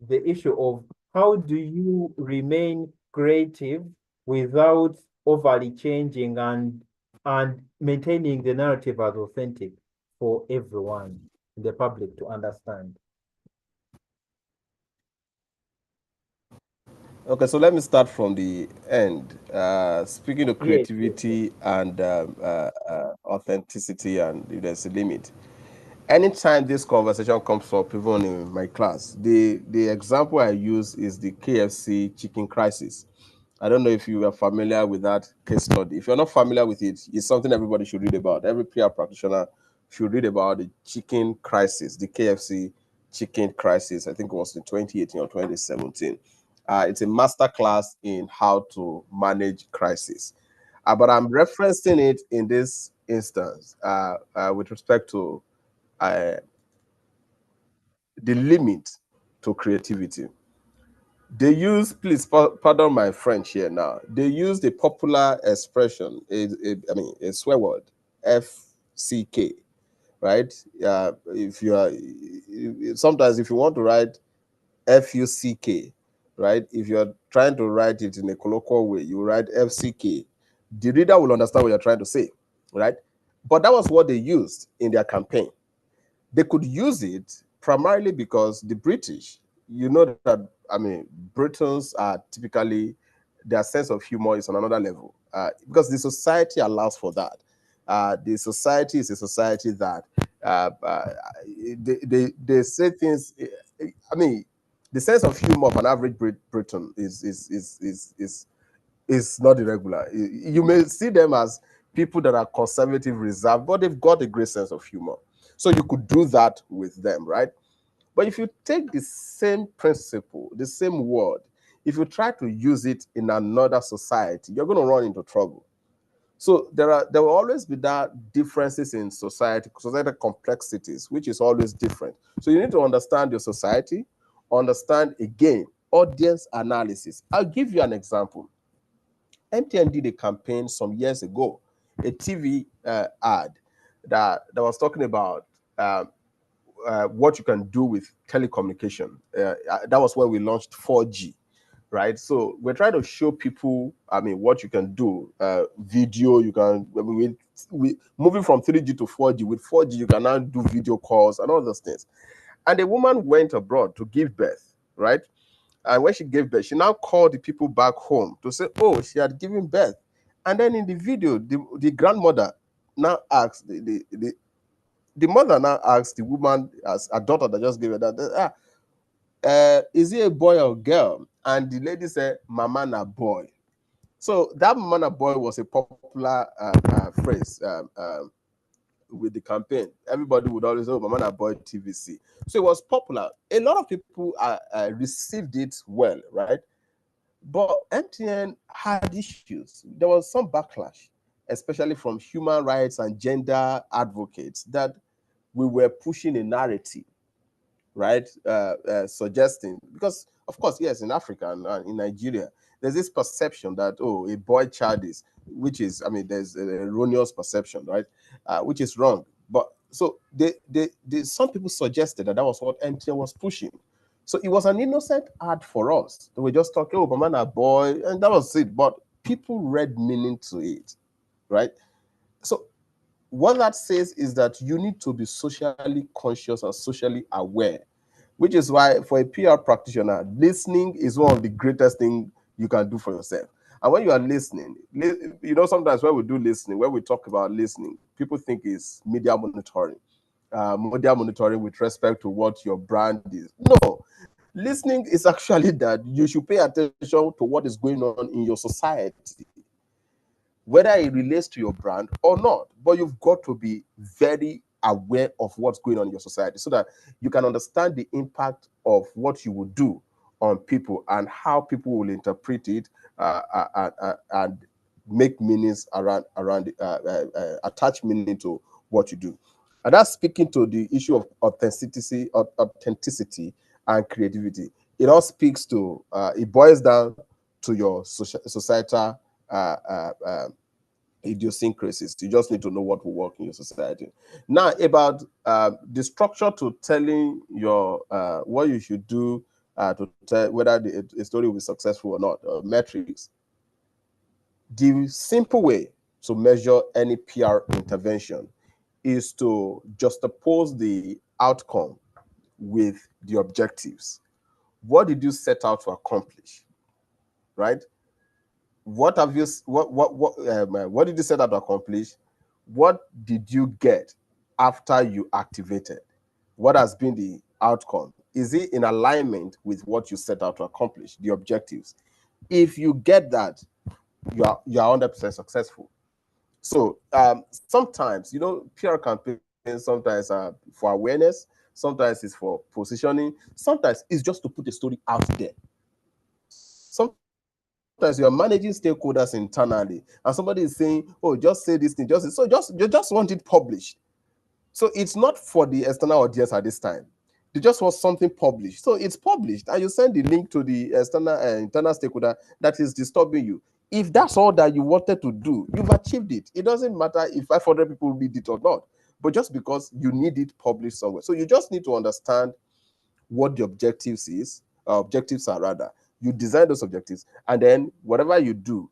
the issue of how do you remain creative without overly changing and maintaining the narrative as authentic for everyone in the public to understand. Okay, so let me start from the end. Speaking of Yes, yes, yes. creativity and authenticity, and if there's a limit. Anytime this conversation comes up, even in my class, the example I use is the KFC chicken crisis. I don't know if you are familiar with that case study. If you're not familiar with it, it's something everybody should read about. Every PR practitioner should read about the chicken crisis, the KFC chicken crisis. I think it was in 2018 or 2017. It's a master class in how to manage crisis. But I'm referencing it in this instance with respect to uh, the limit to creativity. They use, please pardon my French here now. They use the popular expression, I mean, a swear word, FCK, right? If you are, sometimes if you want to write FUCK, right? If you're trying to write it in a colloquial way, you write FCK. The reader will understand what you're trying to say, right? But that was what they used in their campaign. They could use it primarily because the British, you know that, I mean, Britons are typically, their sense of humor is on another level because the society allows for that. The society is a society that they say things. I mean, the sense of humor of an average Briton is not irregular. You may see them as people that are conservative, reserved, but they've got a great sense of humor. So you could do that with them, right? But if you take the same principle, the same word, if you try to use it in another society, you're going to run into trouble. So there will always be that differences in societal complexities, which is always different. So you need to understand your society, understand again audience analysis. I'll give you an example. MTN did a campaign some years ago, a TV ad that was talking about what you can do with telecommunication. That was when we launched 4G, right? So we're trying to show people, I mean, what you can do. Video, you can, moving from 3G to 4G. With 4G, you can now do video calls and all those things. And a woman went abroad to give birth, right? And when she gave birth, she now called the people back home to say, oh, she had given birth. And then in the video, the grandmother now asked, the mother now asked the woman, as a daughter that just gave her that, is he a boy or girl? And the lady said, mama na boy. So that mama na boy was a popular phrase with the campaign. Everybody would always say, oh, mama na boy TVC. So it was popular. A lot of people received it well, right? But MTN had issues. There was some backlash, especially from human rights and gender advocates, that we were pushing a narrative, right? Suggesting, because of course, yes, in Africa and in Nigeria, there's this perception that, oh, a boy child is, which is, I mean, there's an erroneous perception, right? Which is wrong. But so some people suggested that was what MTN was pushing. So it was an innocent ad for us. They were just talking, oh, man, a boy, and that was it. But people read meaning to it, right? So what that says is that you need to be socially conscious and socially aware, which is why for a PR practitioner, listening is one of the greatest things you can do for yourself. And when you are listening, you know, sometimes when we do listening, when we talk about listening, people think it's media monitoring with respect to what your brand is. No, listening is actually that you should pay attention to what is going on in your society, whether it relates to your brand or not. But you've got to be very aware of what's going on in your society so that you can understand the impact of what you would do on people and how people will interpret it and make meanings around attach meaning to what you do. And that's speaking to the issue of authenticity and creativity. It all speaks to, it boils down to your societal idiosyncrasies. You just need to know what will work in your society. Now, about the structure to telling your what you should do to tell whether a story will be successful or not, metrics. The simple way to measure any PR intervention is to juxtapose the outcome with the objectives. What did you set out to accomplish, right? What did you set out to accomplish? What did you get after you activated? What has been the outcome? Is it in alignment with what you set out to accomplish, the objectives? If you get that, you are 100% successful. So sometimes, you know, PR campaigns sometimes are for awareness, sometimes it's for positioning, sometimes it's just to put a story out there. Sometimes you're managing stakeholders internally, and somebody is saying, "Oh, just say this thing, you just want it published." So it's not for the external audience at this time. They just want something published. So it's published, and you send the link to the external internal stakeholder that is disturbing you. If that's all that you wanted to do, you've achieved it. It doesn't matter if 500 people read it or not, but just because you need it published somewhere. So you just need to understand what the objectives is objectives are rather. You design those objectives, and then whatever you do,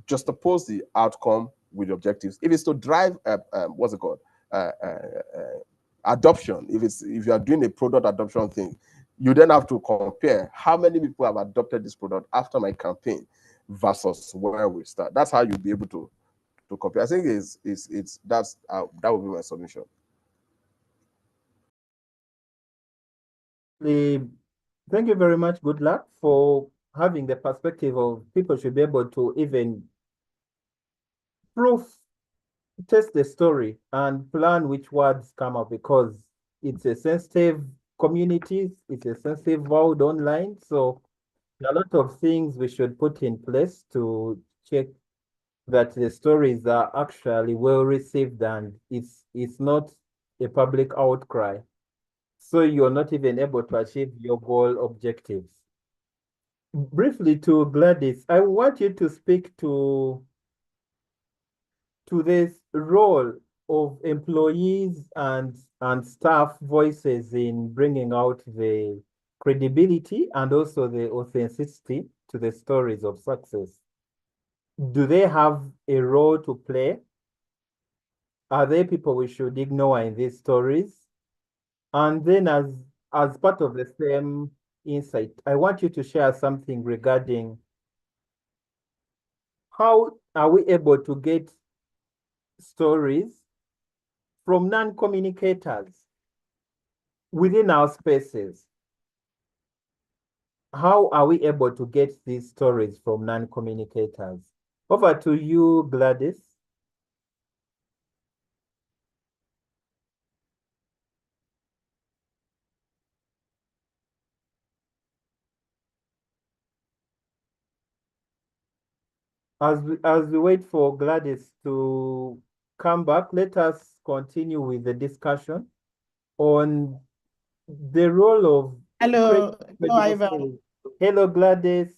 just oppose the outcome with the objectives. If it's to drive, what's it called, adoption. If you are doing a product adoption thing, you then have to compare how many people have adopted this product after my campaign versus where we start. That's how you'll be able to compare. I think that would be my submission. Thank you very much. Good luck for having the perspective of people should be able to even test the story and plan which words come up, because it's a sensitive community, it's a sensitive world online. So a lot of things we should put in place to check that the stories are actually well received and it's not a public outcry. So you're not even able to achieve your goal objectives. Briefly to Gladys, I want you to speak to this role of employees and staff voices in bringing out the credibility and also the authenticity to the stories of success. Do they have a role to play? Are there people we should ignore in these stories? And then as part of the same insight, I want you to share something regarding how are we able to get stories from non-communicators within our spaces. How are we able to get these stories from non-communicators? Over to you, Gladys. As we wait for Gladys to come back, let us continue with the discussion on the role of Hello, Ivan. Hello, Gladys.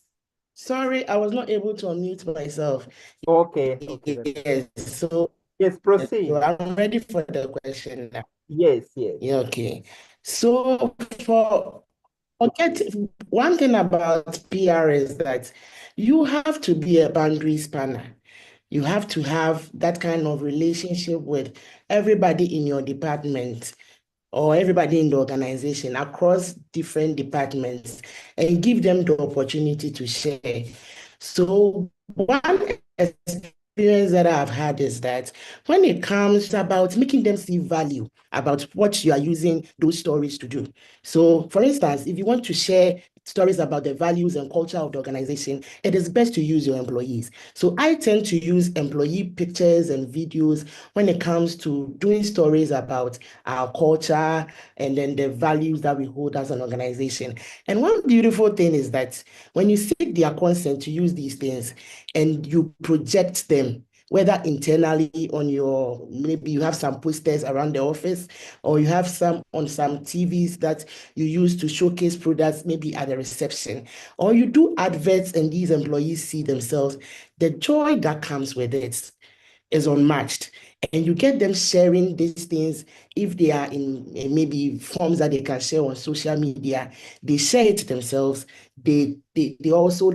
Sorry, I was not able to unmute myself. Okay. Yes. So yes, proceed. So I'm ready for the question now. Yes. Yeah, okay. So forget one thing about PR is that you have to be a boundary spanner. You have to have that kind of relationship with everybody in your department or everybody in the organization across different departments and give them the opportunity to share. So one experience that I've had is that when it comes about making them see value about what you are using those stories to do. So for instance, if you want to share stories about the values and culture of the organization, it is best to use your employees. So I tend to use employee pictures and videos when it comes to doing stories about our culture and then the values that we hold as an organization. And one beautiful thing is that when you seek their consent to use these things and you project them, whether internally on your, maybe you have some posters around the office, or you have some on some TVs that you use to showcase products, maybe at the reception, or you do adverts and these employees see themselves, the joy that comes with it is unmatched. And you get them sharing these things. If they are in maybe forms that they can share on social media, they share it themselves. They also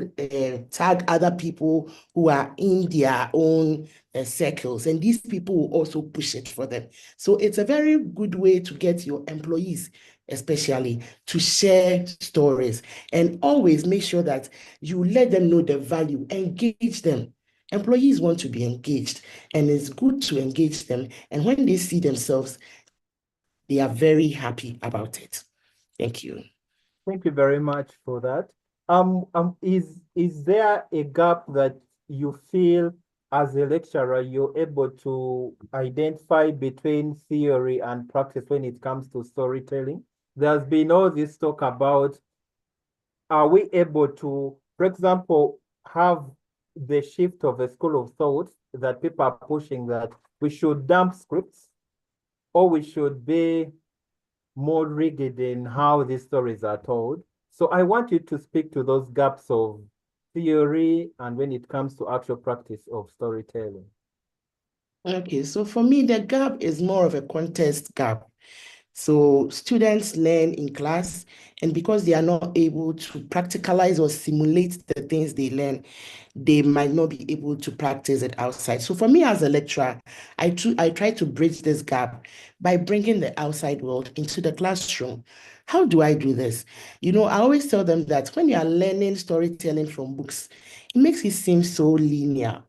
tag other people who are in their own circles, and these people will also push it for them. So it's a very good way to get your employees especially to share stories, and always make sure that you let them know the value, engage them. Employees want to be engaged, and it's good to engage them. And when they see themselves, they are very happy about it. Thank you. Thank you very much for that. Is there a gap that you feel as a lecturer you're able to identify between theory and practice when it comes to storytelling? There's been all this talk about, are we able to, for example, have the shift of a school of thought that people are pushing that we should dump scripts, or we should be more rigid in how these stories are told. So I want you to speak to those gaps of theory and when it comes to actual practice of storytelling. Okay, so for me, the gap is more of a context gap. So students learn in class, and because they are not able to practicalize or simulate the things they learn, they might not be able to practice it outside. So for me as a lecturer, I try to bridge this gap by bringing the outside world into the classroom. How do I do this? I always tell them that when you are learning storytelling from books, it makes it seem so linear.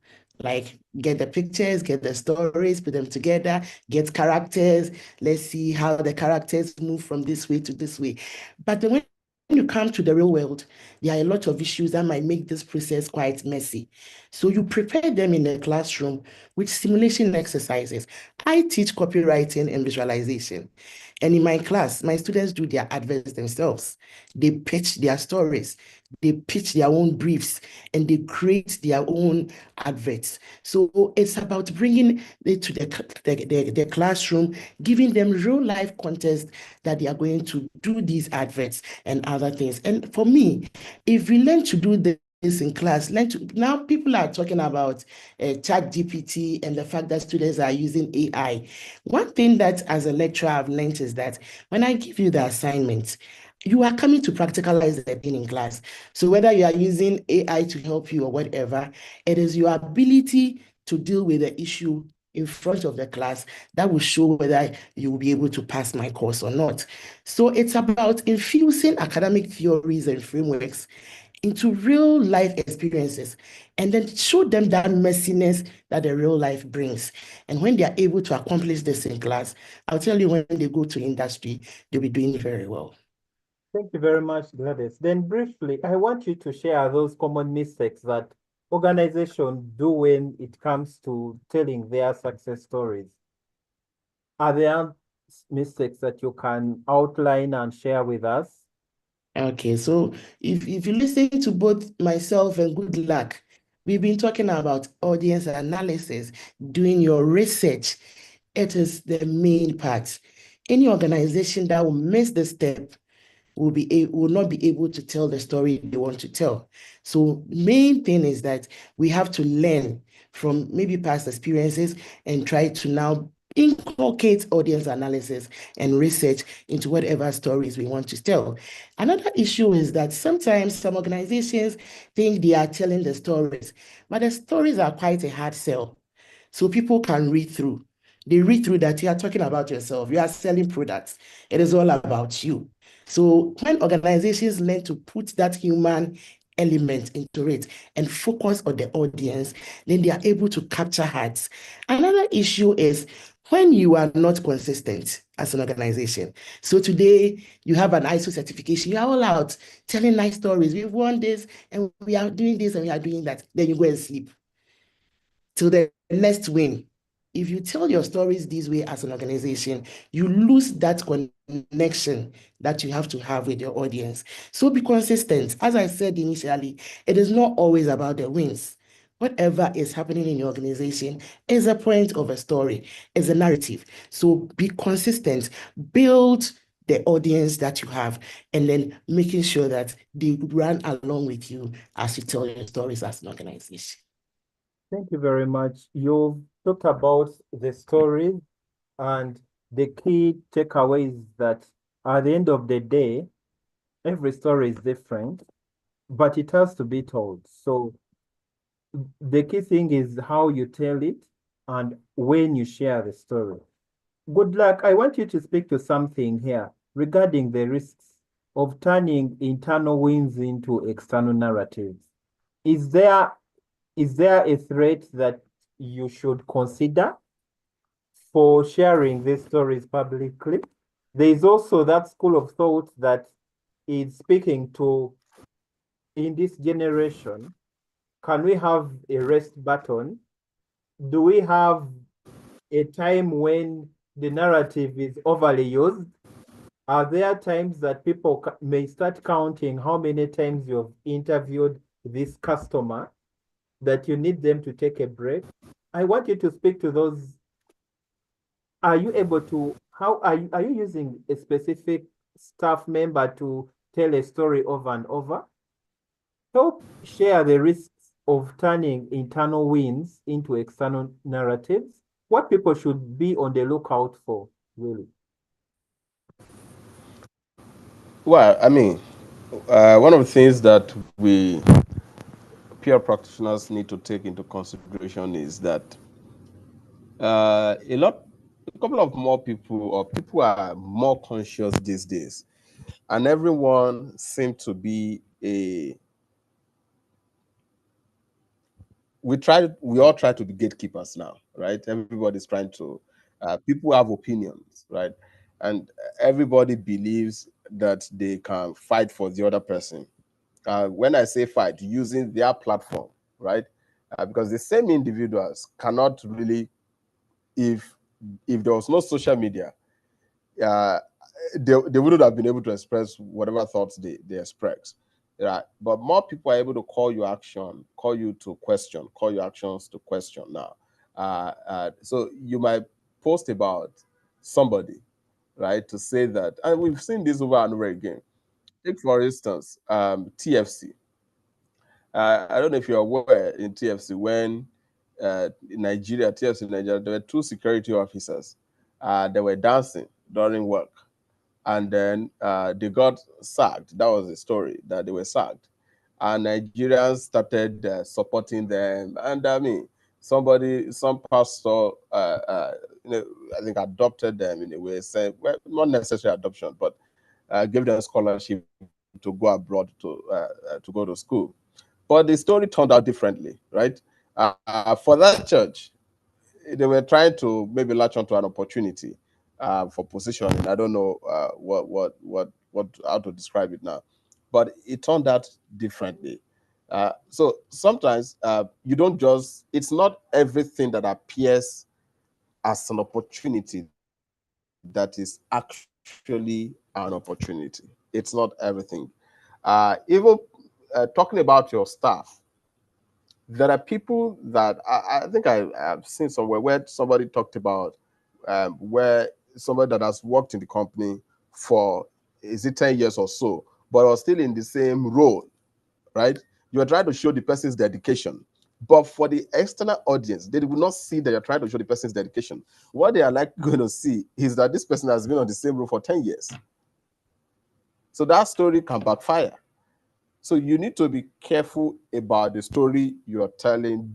Like, get the pictures, get the stories, put them together, get characters. Let's see how the characters move from this way to this way. But then when you come to the real world, there are a lot of issues that might make this process quite messy. So you prepare them in the classroom with simulation exercises. I teach copywriting and visualization. And in my class, my students do their adverts themselves. They pitch their stories, they pitch their own briefs, and they create their own adverts. So it's about bringing it to the classroom, giving them real life context that they are going to do these adverts and other things. And for me, if we learn to do this in class, now people are talking about ChatGPT and the fact that students are using AI. One thing that as a lecturer I've learned is that when I give you the assignment, you are coming to practicalize the thing in class. So whether you are using AI to help you or whatever, it is your ability to deal with the issue in front of the class that will show whether you will be able to pass my course or not. So it's about infusing academic theories and frameworks into real life experiences and then show them that messiness that the real life brings. And when they are able to accomplish this in class, I'll tell you, when they go to industry, they'll be doing very well. Thank you very much, Gladys. Then briefly, I want you to share those common mistakes that organizations do when it comes to telling their success stories. Are there mistakes that you can outline and share with us? Okay, so if you listen to both myself and Good Luck, we've been talking about audience analysis, doing your research. It is the main part. Any organization that will miss this step will not be able to tell the story they want to tell. So main thing is that we have to learn from maybe past experiences and try to now inculcate audience analysis and research into whatever stories we want to tell. Another issue is that sometimes some organizations think they are telling the stories, but the stories are quite a hard sell. So people can read through. They read through that you are talking about yourself, you are selling products. It is all about you. So when organizations learn to put that human element into it and focus on the audience, then they are able to capture hearts. Another issue is when you are not consistent as an organization. So today you have an ISO certification, you are all out telling nice stories. We've won this and we are doing this and we are doing that. Then you go and sleep till the next win. If you tell your stories this way as an organization, you lose that connection that you have to have with your audience. So be consistent. As I said initially, it is not always about the wins. Whatever is happening in your organization is a point of a story, is a narrative. So be consistent, build the audience that you have, and then making sure that they run along with you as you tell your stories as an organization. Thank you very much. You've talked about the stories and the key takeaways that at the end of the day, every story is different, but it has to be told. So the key thing is how you tell it and when you share the story. Good Luck. I want you to speak to something here regarding the risks of turning internal wins into external narratives. Is there a threat that you should consider for sharing these stories publicly? There is also that school of thought that is speaking to, in this generation, can we have a rest button? Do we have a time when the narrative is overly used? Are there times that people may start counting how many times you've interviewed this customer that you need them to take a break? I want you to speak to those. Are you able to, how are you using a specific staff member to tell a story over and over? Help share the risks of turning internal wins into external narratives. What people should be on the lookout for, really. Well, I mean, one of the things that we peer practitioners need to take into consideration is that a couple of more people or people are more conscious these days, and everyone seems to be we all try to be gatekeepers now, right? Everybody's trying to people have opinions, right? And everybody believes that they can fight for the other person. When I say fight, using their platform, right? Because the same individuals cannot really, if there was no social media, uh, they wouldn't have been able to express whatever thoughts they express. Right? But more people are able to call you action, call you to question, call your actions to question now. So you might post about somebody, right, to say that, and we've seen this over and over again. Take, for instance, TFC. I don't know if you're aware in TFC when TFC Nigeria, there were two security officers. They were dancing during work, and then they got sacked. That was the story, that they were sacked, and Nigerians started supporting them. And I mean, some pastor, I think adopted them in a way, saying, well, not necessarily adoption, but gave them scholarship to go abroad to go to school. But the story turned out differently, right? For that church, they were trying to maybe latch onto an opportunity for positioning. I don't know how to describe it now, but it turned out differently. So sometimes you don't just. It's not everything that appears as an opportunity that is actually an opportunity. It's not everything. Even talking about your staff, there are people that I think I've seen somewhere where somebody talked about where somebody that has worked in the company for, is it 10 years or so, but was still in the same role, right? You are trying to show the person's dedication. But for the external audience, they will not see that you're trying to show the person's dedication. What they are like going to see is that this person has been on the same role for 10 years. So that story can backfire. So you need to be careful about the story you're telling.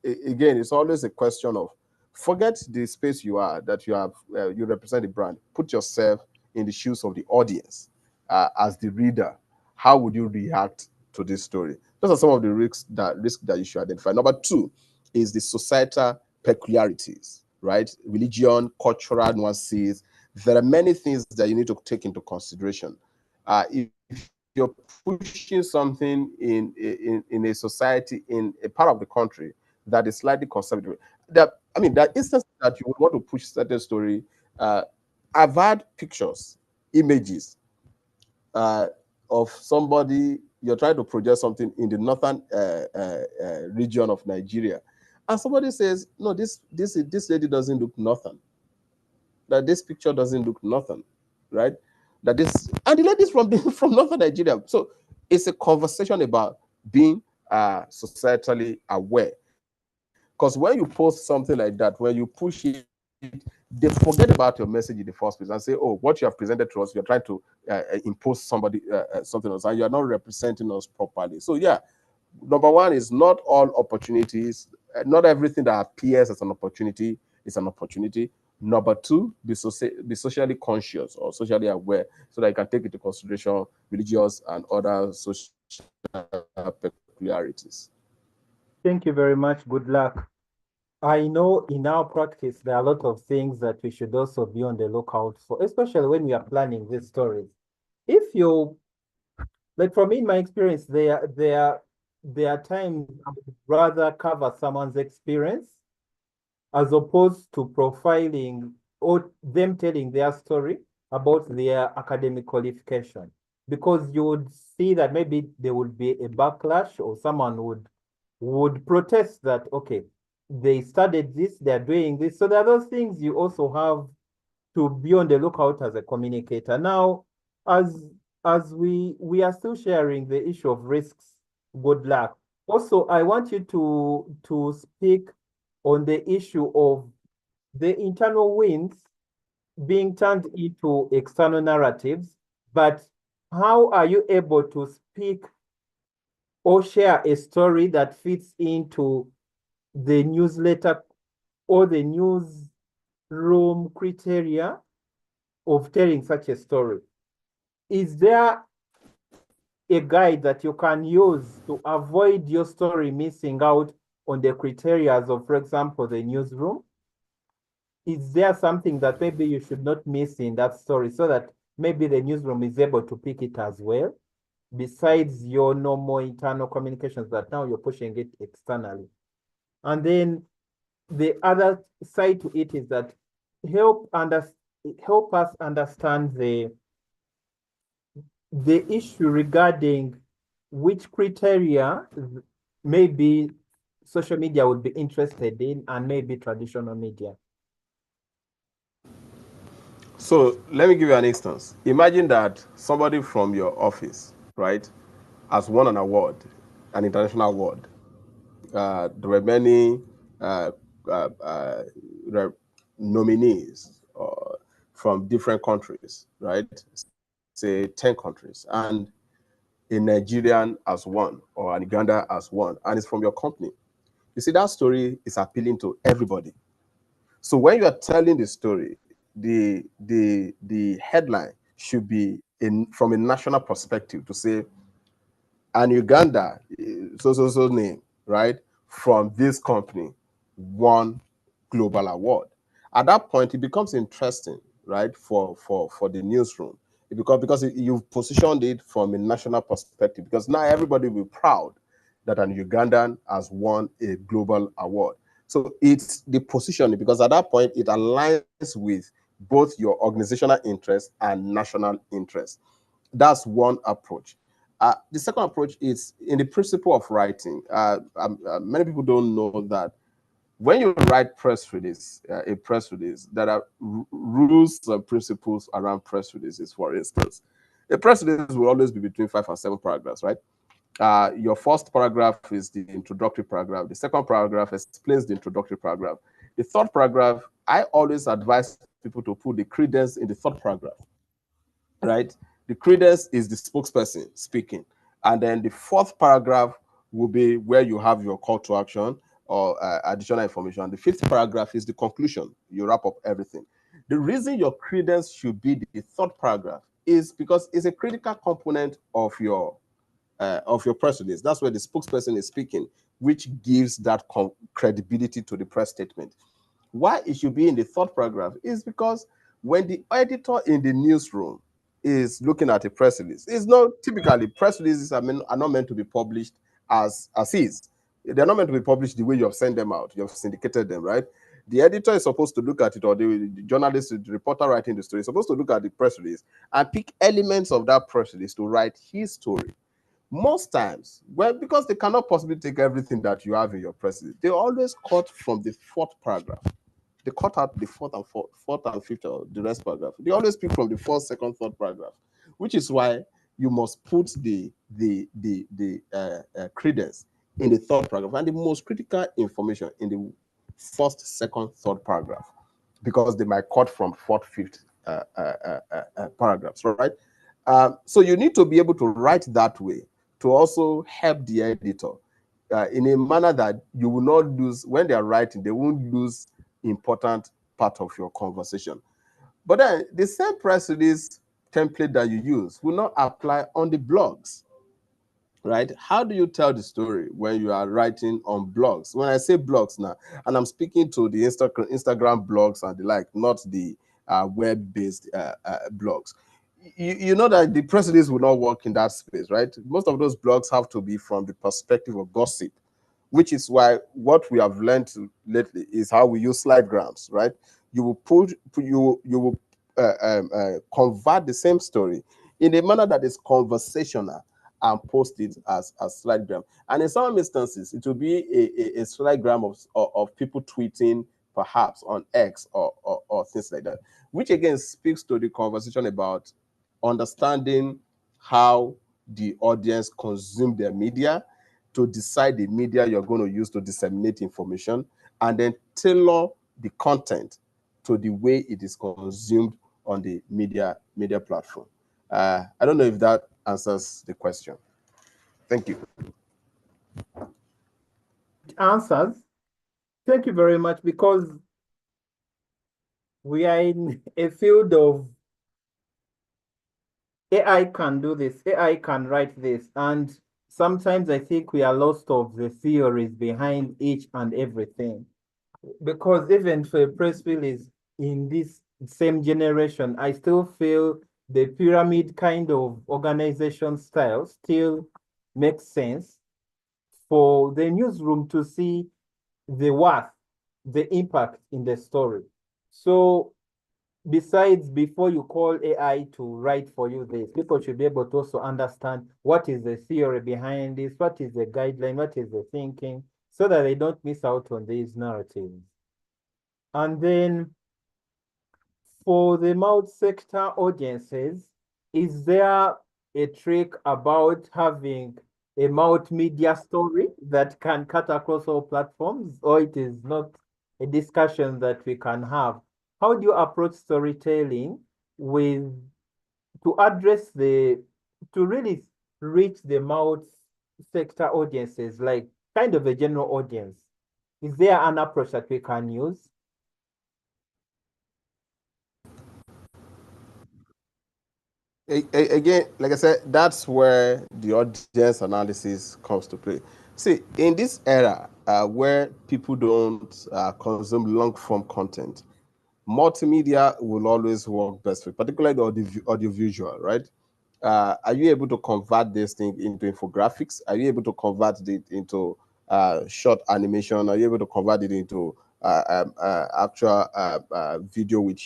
Again, it's always a question of, forget the space you are, that you have, you represent the brand. Put yourself in the shoes of the audience as the reader. How would you react to this story? Those are some of the risks that you should identify. Number two is the societal peculiarities, right? Religion, cultural nuances. There are many things that you need to take into consideration. If you're pushing something in a society, in a part of the country that is slightly conservative, there are instances that you would want to push certain story. I've had pictures, images of somebody, you're trying to project something in the northern region of Nigeria, and somebody says, no, this lady doesn't look nothing, that this picture doesn't look nothing, right? That this, and the ladies from northern Nigeria. So it's a conversation about being societally aware. Because when you post something like that, when you push it, they forget about your message in the first place and say, oh, what you have presented to us, you're trying to impose something else, and you're not representing us properly. So yeah, number one is not all opportunities, not everything that appears as an opportunity is an opportunity. Number two, be socially conscious or socially aware, so that you can take into consideration religious and other social peculiarities. Thank you very much. Good luck. I know in our practice, there are a lot of things that we should also be on the lookout for, especially when we are planning these stories. If you, like for me, in my experience, there are times I would rather cover someone's experience as opposed to profiling or them telling their story about their academic qualification. Because you would see that maybe there would be a backlash, or someone would protest that, okay, they studied this, they're doing this. So there are those things you also have to be on the lookout as a communicator. Now, as we are still sharing the issue of risks, good luck. Also, I want you to speak on the issue of the internal wins being turned into external narratives, but how are you able to speak or share a story that fits into the newsletter or the newsroom criteria of telling such a story? Is there a guide that you can use to avoid your story missing out on the criteria of, for example, the newsroom? Is there something that maybe you should not miss in that story so that maybe the newsroom is able to pick it as well, besides your normal internal communications that now you're pushing it externally? And then the other side to it is that help us understand the issue regarding which criteria maybe social media would be interested in and maybe traditional media. So let me give you an instance. Imagine that somebody from your office, right, has won an award, an international award. There were many nominees from different countries, right? Say 10 countries, and a Nigerian has won or an Uganda has won, and it's from your company. You see, that story is appealing to everybody. So when you are telling the story, the headline should be from a national perspective to say, an Uganda, so name, right, from this company won global award. At that point, it becomes interesting, right, for the newsroom. Because you've positioned it from a national perspective, because now everybody will be proud that an Ugandan has won a global award. So it's the positioning, because at that point, it aligns with both your organizational interest and national interest. That's one approach. The second approach is in the principle of writing. Many people don't know that when you write a press release, there are rules and principles around press releases. For instance, a press release will always be between 5 and 7 paragraphs, right? Your first paragraph is the introductory paragraph. The second paragraph explains the introductory paragraph. The third paragraph, I always advise people to put the credence in the third paragraph, right? The credence is the spokesperson speaking. And then the fourth paragraph will be where you have your call to action or additional information. The fifth paragraph is the conclusion. You wrap up everything. The reason your credence should be the third paragraph is because it's a critical component of your press release. That's where the spokesperson is speaking, which gives that credibility to the press statement. Why it should be in the third paragraph is because when the editor in the newsroom is looking at a press release, it's not typically press releases are not meant to be published as is. They're not meant to be published the way you have sent them out. You have syndicated them, right? The editor is supposed to look at it, or the journalist, the reporter writing the story, is supposed to look at the press release and pick elements of that press release to write his story. Most times, well, because they cannot possibly take everything that you have in your press release, they always cut from the fourth paragraph. They cut out the fourth and fifth, or the rest paragraph. They always pick from the first, second, third paragraph, which is why you must put the credence in the third paragraph and the most critical information in the first, second, third paragraph, because they might cut from fourth, fifth paragraphs, right? So you need to be able to write that way to also help the editor in a manner that you will not lose, when they are writing, they won't lose important part of your conversation. But then the same press release template that you use will not apply on the blogs, right? How do you tell the story when you are writing on blogs? When I say blogs now, and I'm speaking to the Instagram blogs and the like, not the web-based blogs. You know that the press release will not work in that space, right? Most of those blogs have to be from the perspective of gossip, which is why what we have learned lately is how we use slidegrams, right? You will convert the same story in a manner that is conversational and post it as slidegram. And in some instances, it will be a slidegram of people tweeting, perhaps on X or things like that, which again speaks to the conversation about understanding how the audience consume their media, to decide the media you're going to use to disseminate information, and then tailor the content to the way it is consumed on the media platform. I don't know if that answers the question. Thank you. It answers. Thank you very much, because we are in a field of AI can do this, AI can write this, and sometimes I think we are lost of the theories behind each and everything. Because even for a press release in this same generation, I still feel the pyramid kind of organization style still makes sense for the newsroom to see the worth, the impact in the story. So besides, before you call AI to write for you this, people should be able to also understand what is the theory behind this, what is the guideline, what is the thinking, so that they don't miss out on these narratives. And then for the multi-sector audiences, is there a trick about having a multimedia story that can cut across all platforms, or it is not a discussion that we can have? How do you approach storytelling with to address to really reach the multi-sector audiences, like kind of a general audience? Is there an approach that we can use? Again, like I said, that's where the audience analysis comes to play. See, in this era where people don't consume long form content, multimedia will always work best for, particularly the audiovisual, right? Are you able to convert this thing into infographics? Are you able to convert it into short animation? Are you able to convert it into actual video with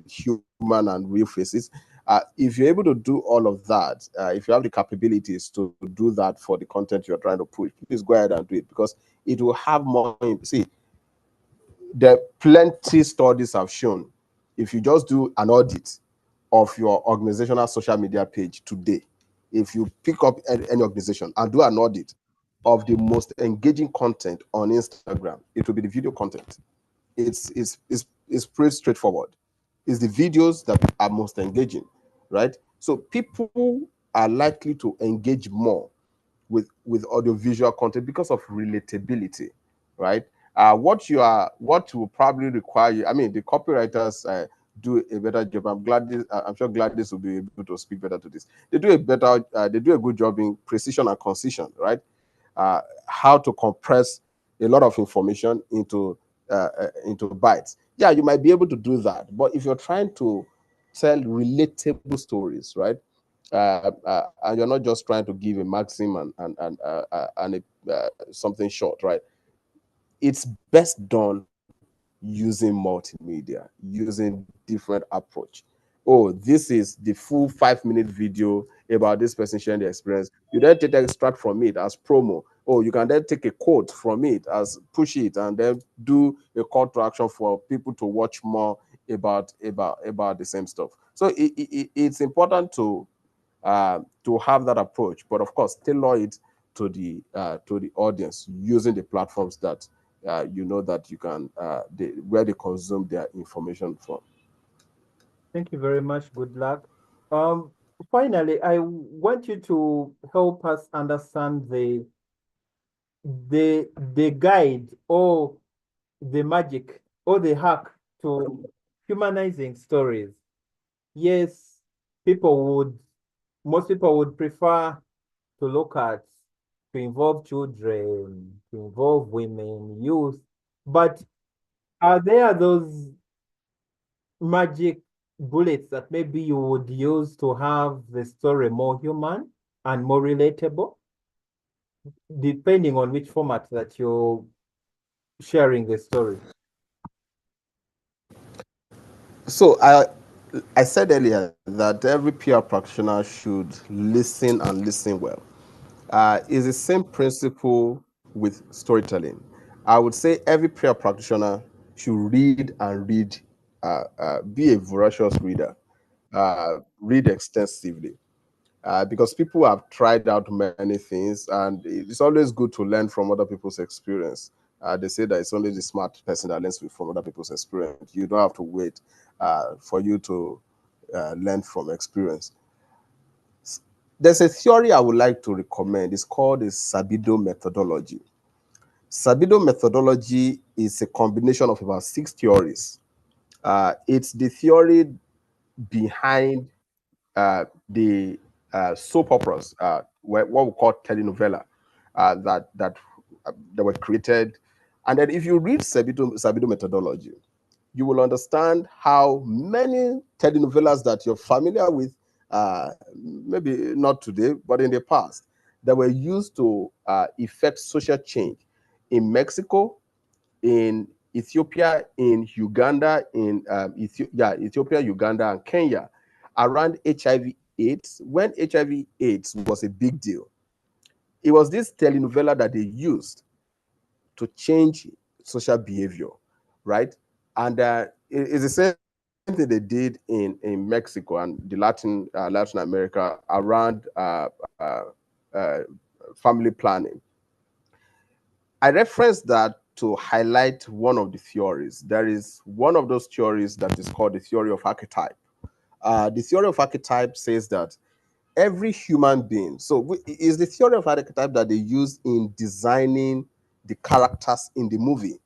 human and real faces? If you're able to do all of that, if you have the capabilities to do that for the content you're trying to push, please go ahead and do it, because it will have more. See, the plenty studies have shown, if you just do an audit of your organizational social media page today, if you pick up any organization and do an audit of the most engaging content on Instagram, it will be the video content. It's pretty straightforward. It's the videos that are most engaging, right? So people are likely to engage more with audiovisual content because of relatability, right? What will probably require you. I mean, the copywriters do a better job. I'm sure Gladys will be able to speak better to this. They do a good job in precision and concision, right? How to compress a lot of information into bytes. Yeah, you might be able to do that, but if you're trying to tell relatable stories, right? And you're not just trying to give a maxim and something short, right? It's best done using multimedia, using different approach. Oh, this is the full 5-minute video about this person sharing the experience. You then take an extract from it as promo. Oh, you can then take a quote from it as push it, and then do a call to action for people to watch more about the same stuff. So it's important to have that approach, but of course tailor it to the audience using the platforms that that you can where they consume their information from. Thank you very much. Good luck. Finally, I want you to help us understand the guide or the magic or the hack to humanizing stories. Yes, most people would prefer to look at, to involve children, to involve women, youth, but are there those magic bullets that maybe you would use to have the story more human and more relatable, depending on which format that you're sharing the story? So I said earlier that every PR practitioner should listen and listen well. It's the same principle with storytelling. I would say every PR practitioner should read and read, be a voracious reader, read extensively, because people have tried out many things, and it's always good to learn from other people's experience. They say that it's only the smart person that learns from other people's experience. You don't have to wait for you to learn from experience. There's a theory I would like to recommend. It's called the Sabido methodology. Sabido methodology is a combination of about 6 theories. It's the theory behind the soap operas, what we call telenovela, that were created. And then if you read Sabido methodology, you will understand how many telenovelas that you're familiar with, maybe not today, but in the past, that were used to effect social change in Mexico, in Ethiopia, in Uganda, in Ethiopia, Uganda, and Kenya, around HIV/AIDS, when HIV/AIDS was a big deal. It was this telenovela that they used to change social behavior, right? And it's the same thing they did in Mexico and the Latin America around family planning. I referenced that to highlight one of the theories. There is one of those theories that is called the theory of archetype. The theory of archetype says that every human being, so is the theory of archetype that they use in designing the characters in the movie.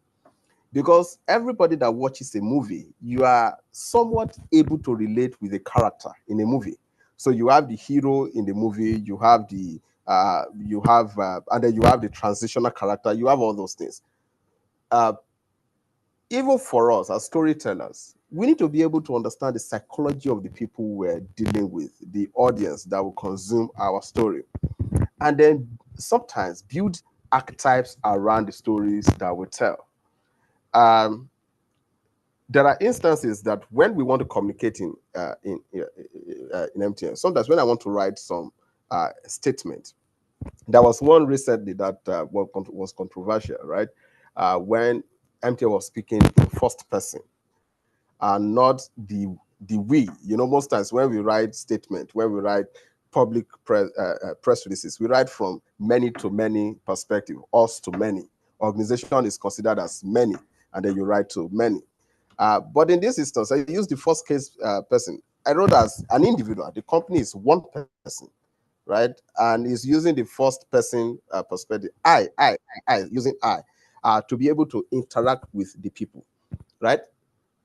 Because everybody that watches a movie, you are somewhat able to relate with a character in a movie. So you have the hero in the movie, you have and then you have the transitional character, you have all those things. Even for us as storytellers, we need to be able to understand the psychology of the people we're dealing with, the audience that will consume our story, and then sometimes build archetypes around the stories that we tell. There are instances that when we want to communicate in MTN, sometimes when I want to write some statement, there was one recently that was controversial, right? When MTN was speaking in first person and not the we. You know, most times when we write statement, when we write public press releases, we write from many to many perspective, us to many. Organization is considered as many, and then you write to many. But in this instance, I use the first case person. I wrote as an individual. The company is one person, right? And is using the first person perspective. I, using I, to be able to interact with the people, right?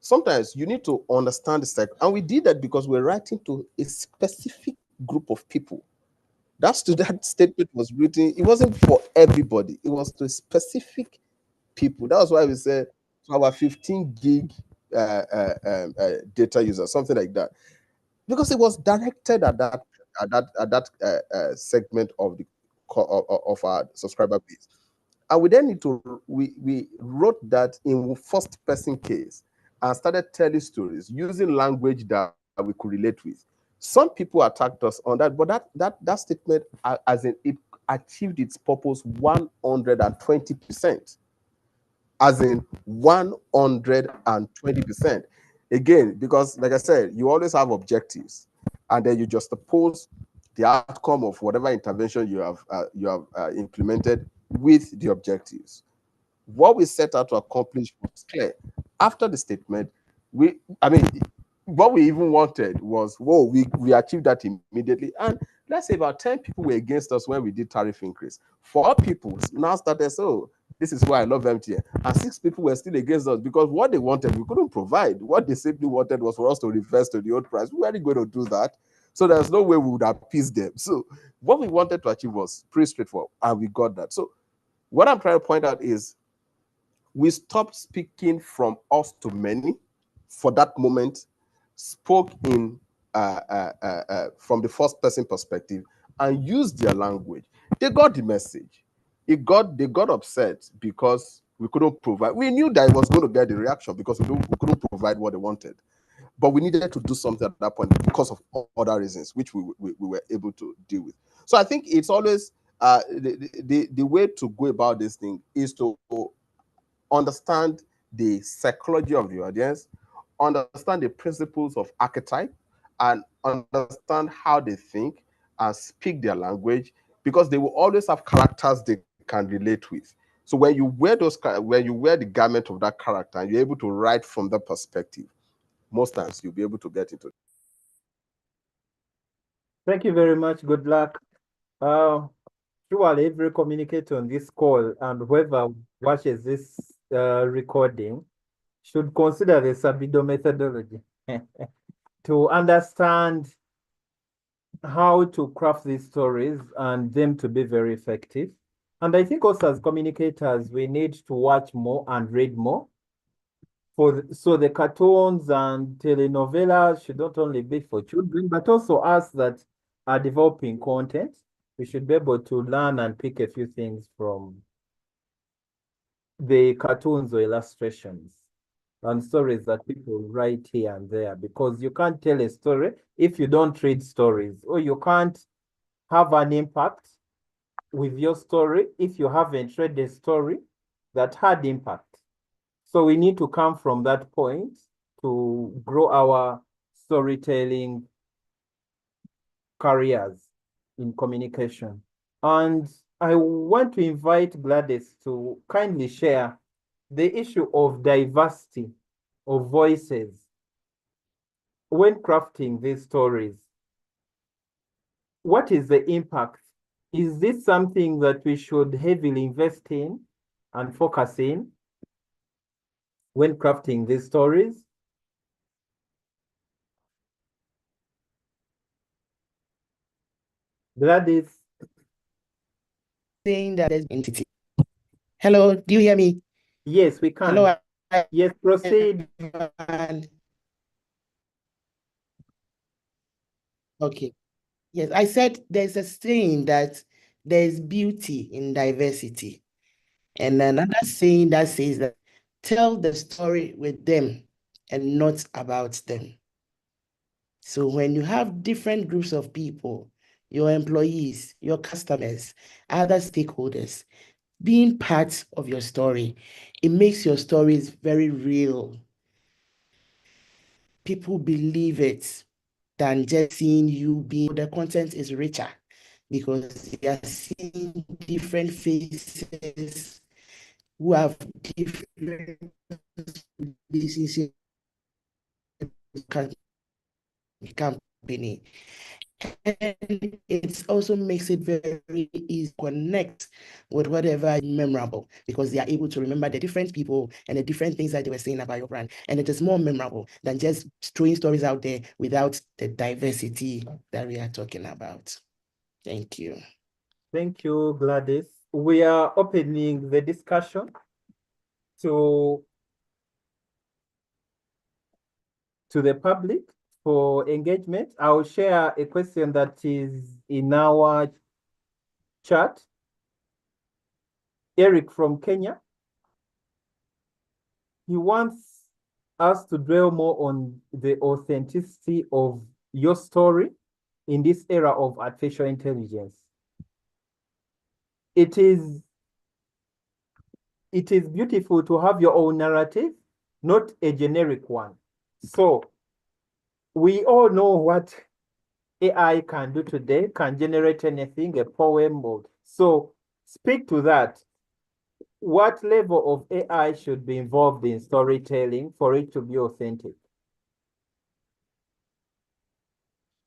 Sometimes you need to understand the cycle. And we did that because we're writing to a specific group of people. That statement was written, it wasn't for everybody, it was to specific people. That was why we said our 15 gig data user, something like that, because it was directed at that segment of the of our subscriber base. And we then need to we wrote that in first person case and started telling stories using language that we could relate with. Some people attacked us on that, but that statement, as in, it achieved its purpose 120%. As in 120%. Again, because like I said, you always have objectives, and then you just oppose the outcome of whatever intervention you have implemented with the objectives. What we set out to accomplish was clear. After the statement, what we even wanted was, whoa, we achieved that immediately. And let's say about 10 people were against us when we did tariff increase. 4 people now started, so this is why I love MTN. And 6 people were still against us because what they wanted, we couldn't provide. What they simply wanted was for us to reverse to the old price. We weren't going to do that. So there's no way we would appease them. So what we wanted to achieve was pretty straightforward, and we got that. So what I'm trying to point out is we stopped speaking from us to many for that moment, spoke in from the first person perspective, and used their language. They got the message. They got upset because we couldn't provide. We knew that it was going to get the reaction because we couldn't provide what they wanted. But we needed to do something at that point because of other reasons, which we were able to deal with. So I think it's always the way to go about this thing is to understand the psychology of the audience, understand the principles of archetype, and understand how they think and speak their language, because they will always have characters they can relate with. So when you wear the garment of that character and you're able to write from that perspective, most times you'll be able to get into it. Thank you very much. Good luck. Surely every communicator on this call and whoever watches this recording should consider the Sabido methodology to understand how to craft these stories and them to be very effective. And I think also as communicators, we need to watch more and read more. So the cartoons and telenovelas should not only be for children, but also us that are developing content. We should be able to learn and pick a few things from the cartoons or illustrations and stories that people write here and there, because you can't tell a story if you don't read stories, or you can't have an impact with your story if you haven't read a story that had impact. So we need to come from that point to grow our storytelling careers in communication. And I want to invite Gladys to kindly share the issue of diversity of voices when crafting these stories. What is the impact? Is this something that we should heavily invest in and focus in when crafting these stories? Gladys. Saying that there's entity. Hello, do you hear me? Yes, we can. Hello. Yes, proceed. Okay. Yes, I said there's a saying that there's beauty in diversity. And another saying that says that tell the story with them and not about them. So when you have different groups of people, your employees, your customers, other stakeholders, being part of your story, it makes your stories very real. People believe it than just seeing you being, the content is richer because they are seeing different faces who have different relationships with the company. And it also makes it very easy to connect with whatever is memorable, because they are able to remember the different people and the different things that they were saying about your brand. And it is more memorable than just throwing stories out there without the diversity that we are talking about. Thank you. Thank you, Gladys. We are opening the discussion to the public for engagement. I'll share a question that is in our chat. Eric from Kenya. He wants us to dwell more on the authenticity of your story in this era of artificial intelligence. It is beautiful to have your own narrative, not a generic one. So we all know what AI can do today, can generate anything, a poem. So speak to that. What level of AI should be involved in storytelling for it to be authentic?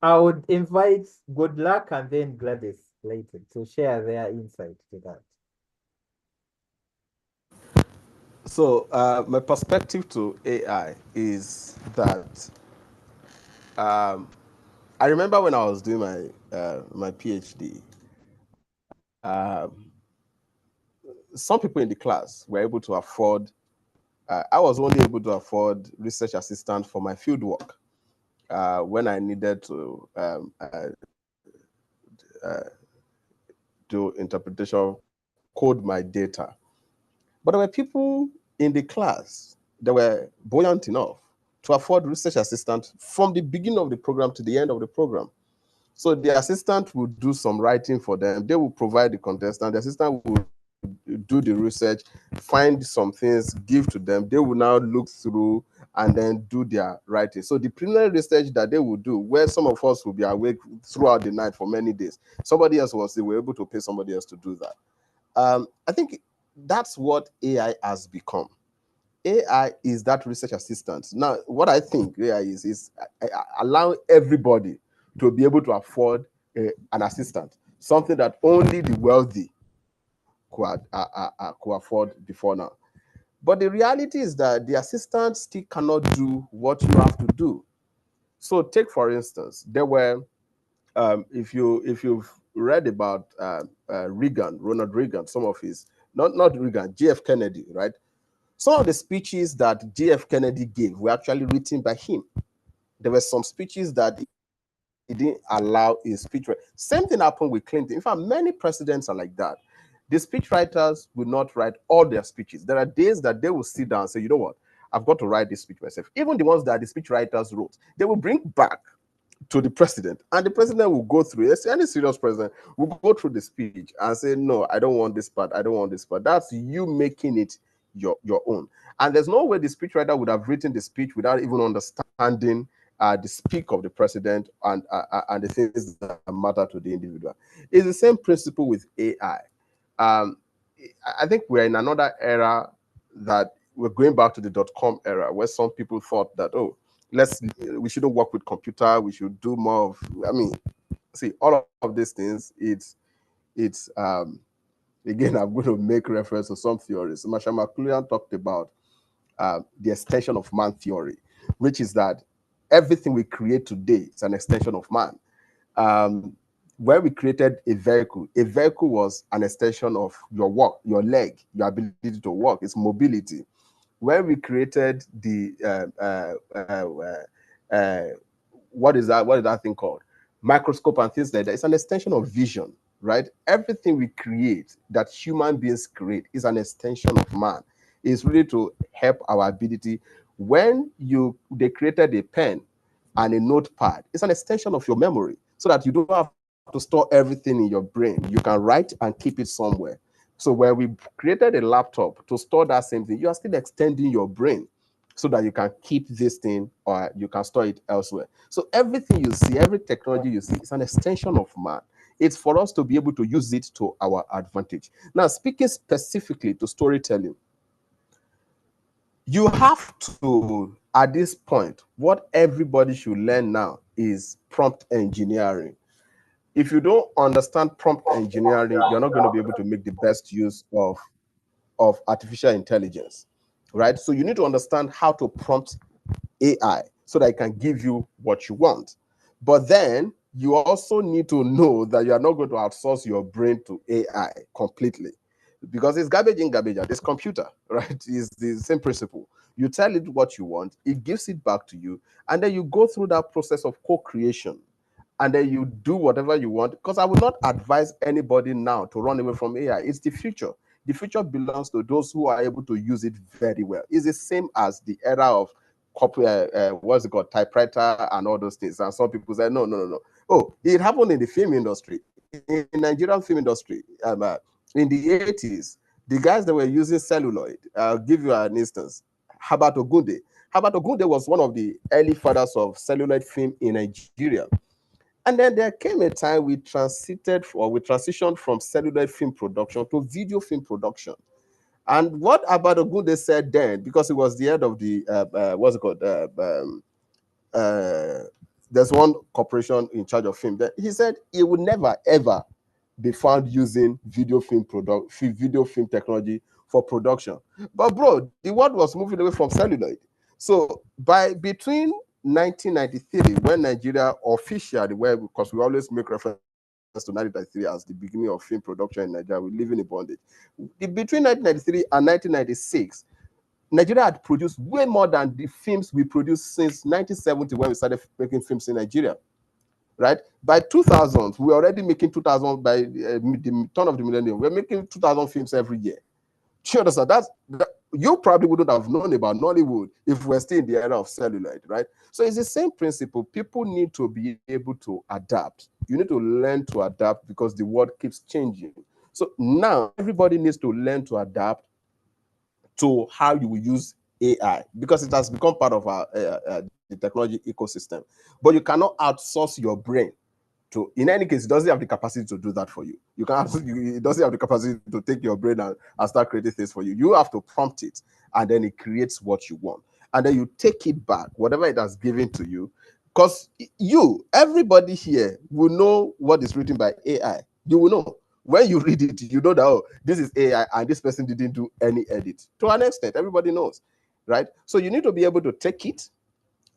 I would invite Good Luck and then Gladys later to share their insight to that. So my perspective to AI is that I remember when I was doing my PhD, some people in the class were able to afford, I was only able to afford research assistant for my field work when I needed to do interpretation, code my data. But there were people in the class that were buoyant enough to afford research assistant from the beginning of the program to the end of the program. So the assistant would do some writing for them. They will provide the context, and the assistant will do the research, find some things, give to them. They will now look through and then do their writing. So the preliminary research that they will do, where some of us will be awake throughout the night for many days, somebody else was, they were able to pay somebody else to do that. I think that's what AI has become. AI is that research assistant. Now, what I think AI is allow everybody to be able to afford an assistant, something that only the wealthy could afford before now. But the reality is that the assistant still cannot do what you have to do. So, take for instance, there were if you've read about Reagan, Ronald Reagan, some of his not Reagan, JF Kennedy, right? Some of the speeches that JF Kennedy gave were actually written by him. There were some speeches that he didn't allow his speech. Same thing happened with Clinton. In fact, many presidents are like that. The speech writers will not write all their speeches. There are days that they will sit down and say, you know what, I've got to write this speech myself. Even the ones that the speech writers wrote, they will bring back to the president, and the president will go through it. Any serious president will go through the speech and say, no, I don't want this part, I don't want this part. That's you making it your own. And there's no way the speechwriter would have written the speech without even understanding the speak of the president and the things that matter to the individual. It's the same principle with AI. I think we're in another era that we're going back to the .com era, where some people thought that, oh, we shouldn't work with computer, we should do more of, I mean, see, all of these things, it's again, I'm going to make reference to some theories. Marshall McLuhan talked about the extension of man theory, which is that everything we create today is an extension of man. When we created a vehicle was an extension of your work, your leg, your ability to walk, it's mobility. When we created the what is that thing called? Microscope and things like that. It's an extension of vision, right? Everything we create, that human beings create, is an extension of man. It's really to help our ability. When they created a pen and a notepad, it's an extension of your memory, so that you don't have to store everything in your brain. You can write and keep it somewhere. So where we created a laptop to store that same thing, you are still extending your brain so that you can keep this thing or you can store it elsewhere. So everything you see, every technology you see, is an extension of man. It's for us to be able to use it to our advantage. Now, speaking specifically to storytelling, you have to, at this point, what everybody should learn now is prompt engineering. If you don't understand prompt engineering, you're not going to be able to make the best use of artificial intelligence, right? So you need to understand how to prompt AI so that it can give you what you want. But then you also need to know that you are not going to outsource your brain to AI completely, because it's garbage in, garbage out. It's computer, right? It's the same principle. You tell it what you want, it gives it back to you, and then you go through that process of co-creation, and then you do whatever you want. Because I would not advise anybody now to run away from AI. It's the future. The future belongs to those who are able to use it very well. It's the same as the era of what's it called, typewriter and all those things. And some people say, no. Oh, it happened in the film industry, in Nigerian film industry. In the 80s, the guys that were using celluloid, I'll give you an instance. Herbert Ogunde. Herbert Ogunde was one of the early fathers of celluloid film in Nigeria. And then there came a time we transitioned from celluloid film production to video film production. And what Herbert Ogunde said then, because he was the head of the what's it called? There's one corporation in charge of film. He said he would never ever be found using video film technology for production. But bro, the world was moving away from celluloid. So between 1993, when Nigeria officially, because we always make reference to 1993 as the beginning of film production in Nigeria, we live in a bondage. Between 1993 and 1996, Nigeria had produced way more than the films we produced since 1970, when we started making films in Nigeria. Right? By 2000, we were already making 2,000. By the turn of the millennium, we're making 2,000 films every year. Do you understand? You probably wouldn't have known about Nollywood if we're still in the era of celluloid, right? So it's the same principle. People need to be able to adapt. You need to learn to adapt, because the world keeps changing. So now everybody needs to learn to adapt to how you will use AI, because it has become part of our the technology ecosystem. But you cannot outsource your brain to, in any case, it doesn't have the capacity to do that for you. You can't, it doesn't have the capacity to take your brain and start creating things for you. You have to prompt it, and then it creates what you want. And then you take it back, whatever it has given to you, because everybody here will know what is written by AI. You will know. When you read it, you know that, oh, this is AI, and this person didn't do any edit. To an extent, everybody knows, right? So you need to be able to take it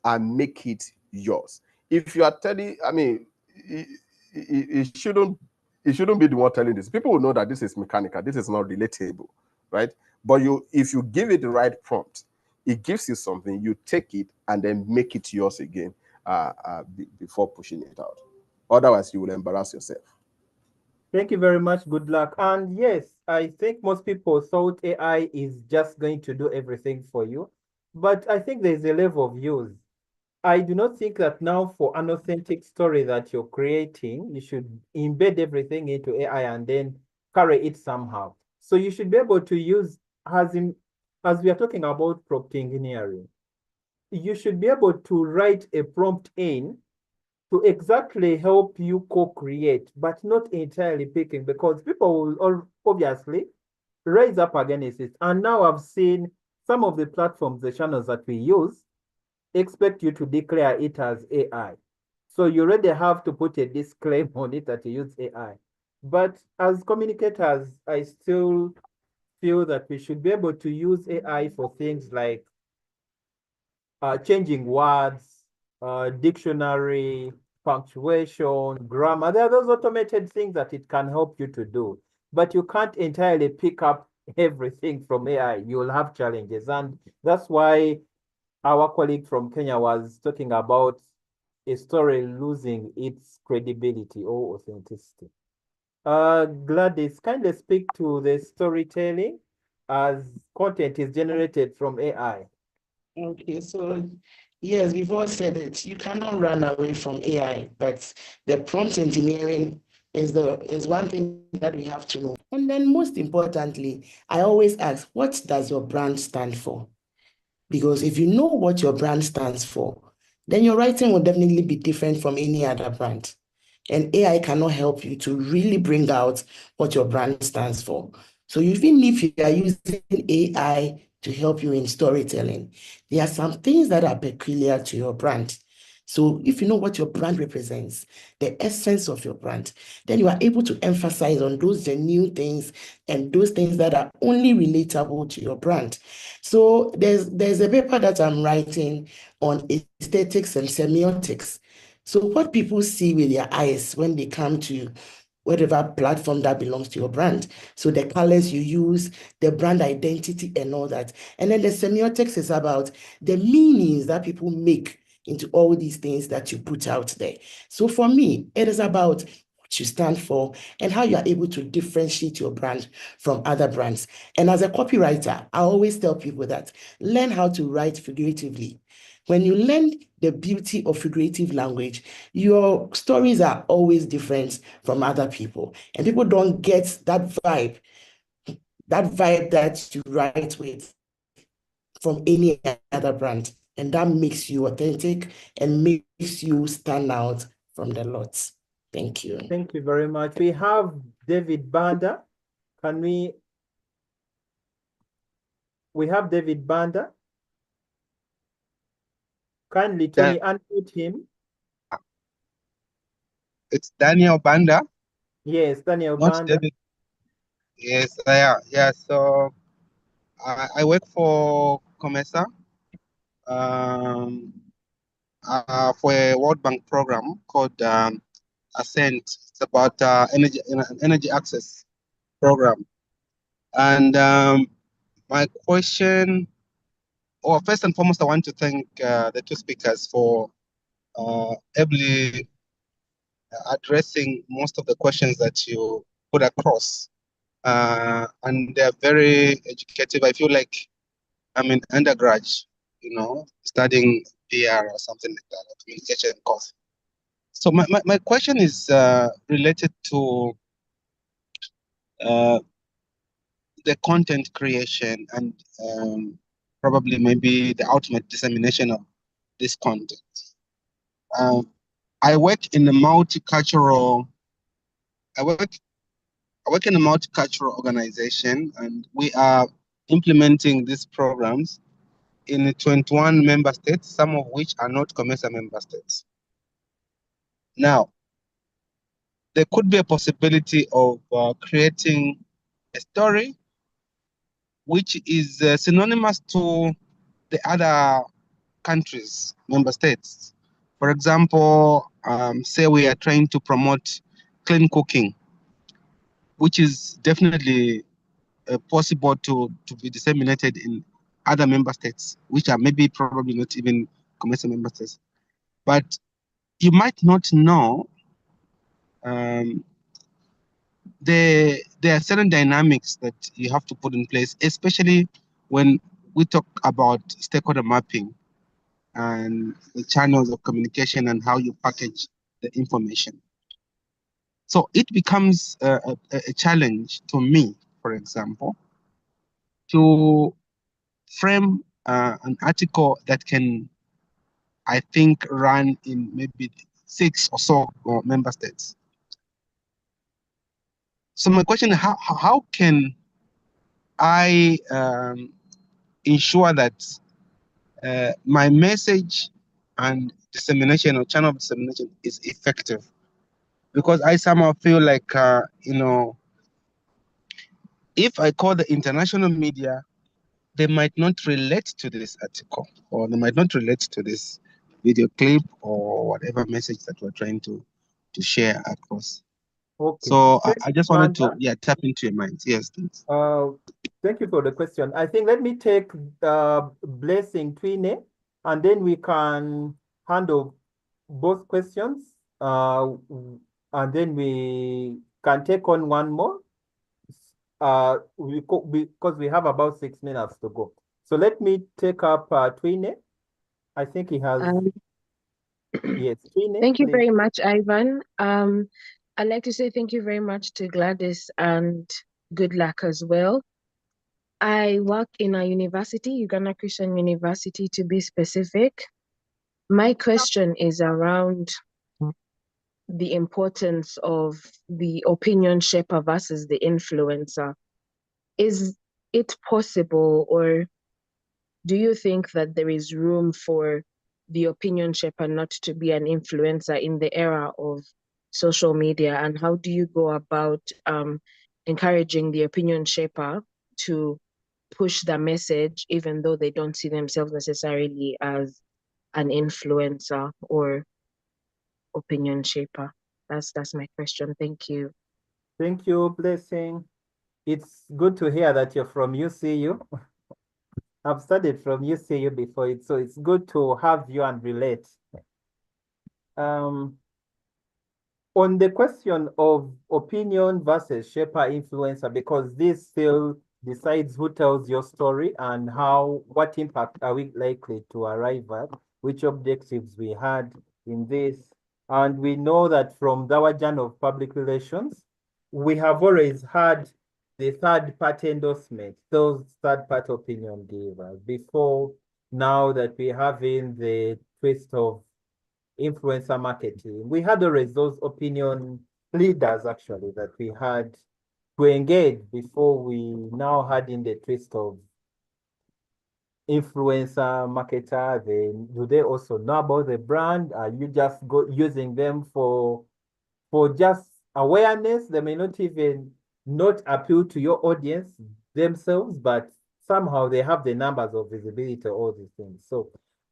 and make it yours. If you are telling, I mean, it shouldn't be the one telling this. People will know that this is mechanical, this is not relatable, right? But if you give it the right prompt, it gives you something, you take it and then make it yours again before pushing it out. Otherwise, you will embarrass yourself. Thank you very much. Good luck. And yes, I think most people thought AI is just going to do everything for you, but I think there's a level of use. I do not think that now for an authentic story that you're creating, you should embed everything into AI and then carry it somehow. So you should be able to use, as we are talking about prompt engineering, you should be able to write a prompt in to exactly help you co-create, but not entirely picking, because people will obviously raise up against it. And now I've seen some of the platforms, the channels that we use, expect you to declare it as AI. So you already have to put a disclaimer on it that you use AI. But as communicators, I still feel that we should be able to use AI for things like changing words, dictionary, punctuation, grammar. There are those automated things that it can help you to do. But you can't entirely pick up everything from AI. You'll have challenges. And that's why our colleague from Kenya was talking about a story losing its credibility or authenticity. Gladys, kindly speak to the storytelling as content is generated from AI. Okay, so yes, we've all said it. You cannot run away from AI, but the prompt engineering is one thing that we have to know. And then most importantly, I always ask, what does your brand stand for? Because if you know what your brand stands for, then your writing will definitely be different from any other brand. And AI cannot help you to really bring out what your brand stands for. So even if you are using AI to help you in storytelling, there are some things that are peculiar to your brand. So if you know what your brand represents, the essence of your brand, then you are able to emphasize on those genuine things and those things that are only relatable to your brand. So there's a paper that I'm writing on aesthetics and semiotics. So what people see with their eyes when they come to whatever platform that belongs to your brand. So the colors you use, the brand identity and all that. And then the semiotics is about the meanings that people make into all these things that you put out there. So for me, it is about what you stand for and how you are able to differentiate your brand from other brands. And as a copywriter, I always tell people that learn how to write figuratively. When you learn the beauty of figurative language, your stories are always different from other people. And people don't get that vibe that you write with from any other brand. And that makes you authentic and makes you stand out from the lots. Thank you. Thank you very much. We have David Banda. We have David Banda. Kindly, Tony, unmute him. It's Daniel Banda. Yes, Daniel Not Banda. David. Yes, yeah. So I work for Comesa for a World Bank program called Ascent. It's about energy access program. And my question, first and foremost, I want to thank the two speakers for ably addressing most of the questions that you put across. And they're very educative. I feel like I'm an undergrad, studying PR or something like that, or communication course. So my question is related to the content creation and probably maybe the ultimate dissemination of this content. I work in a multicultural. I work in a multicultural organization, and we are implementing these programs in 21 member states, some of which are not COMESA member states. Now, there could be a possibility of creating a story which is synonymous to the other countries, member states. For example, say we are trying to promote clean cooking, which is definitely possible to be disseminated in other member states, which are maybe probably not even COMESA member states. But you might not know there are certain dynamics that you have to put in place, especially when we talk about stakeholder mapping and the channels of communication and how you package the information. So it becomes a challenge to me, for example, to frame an article that can, I think, run in maybe 6 or so member states. So my question is, how can I ensure that my message and dissemination or channel of dissemination is effective? Because I somehow feel like, if I call the international media, they might not relate to this article, or they might not relate to this video clip or whatever message that we're trying to share across. Okay. So Thank I just you, wanted to Manda. tap into your minds. Yes, thanks. Thank you for the question. I think let me take Blessing Twine, and then we can handle both questions. And then we can take on one more. Because we have about 6 minutes to go. So let me take up Twine. I think he has. Yes, Twine, Thank you please. very much, Ivan. I'd like to say thank you very much to Gladys and good luck as well. I work in a university, Uganda Christian University to be specific. My question is around the importance of the opinion shaper versus the influencer. Is it possible, or do you think that there is room for the opinion shaper not to be an influencer in the era of social media? And how do you go about encouraging the opinion shaper to push the message, even though they don't see themselves necessarily as an influencer or opinion shaper? That's my question. Thank you. Thank you, Blessing. It's good to hear that you're from UCU. I've studied from UCU before, so it's good to have you and relate. On the question of opinion versus shaper influencer, because this still decides who tells your story and what impact are we likely to arrive at, which objectives we had in this. And we know that from our journal of public relations, we have always had the third-party endorsement, those third-party opinion givers, before now that we have in the twist of influencer marketing. We had always those opinion leaders, actually, that we had to engage before we now had in the twist of influencer marketer. Do they also know about the brand? Are you just using them for just awareness? They may not even not appeal to your audience themselves, but somehow they have the numbers of visibility, all these things. So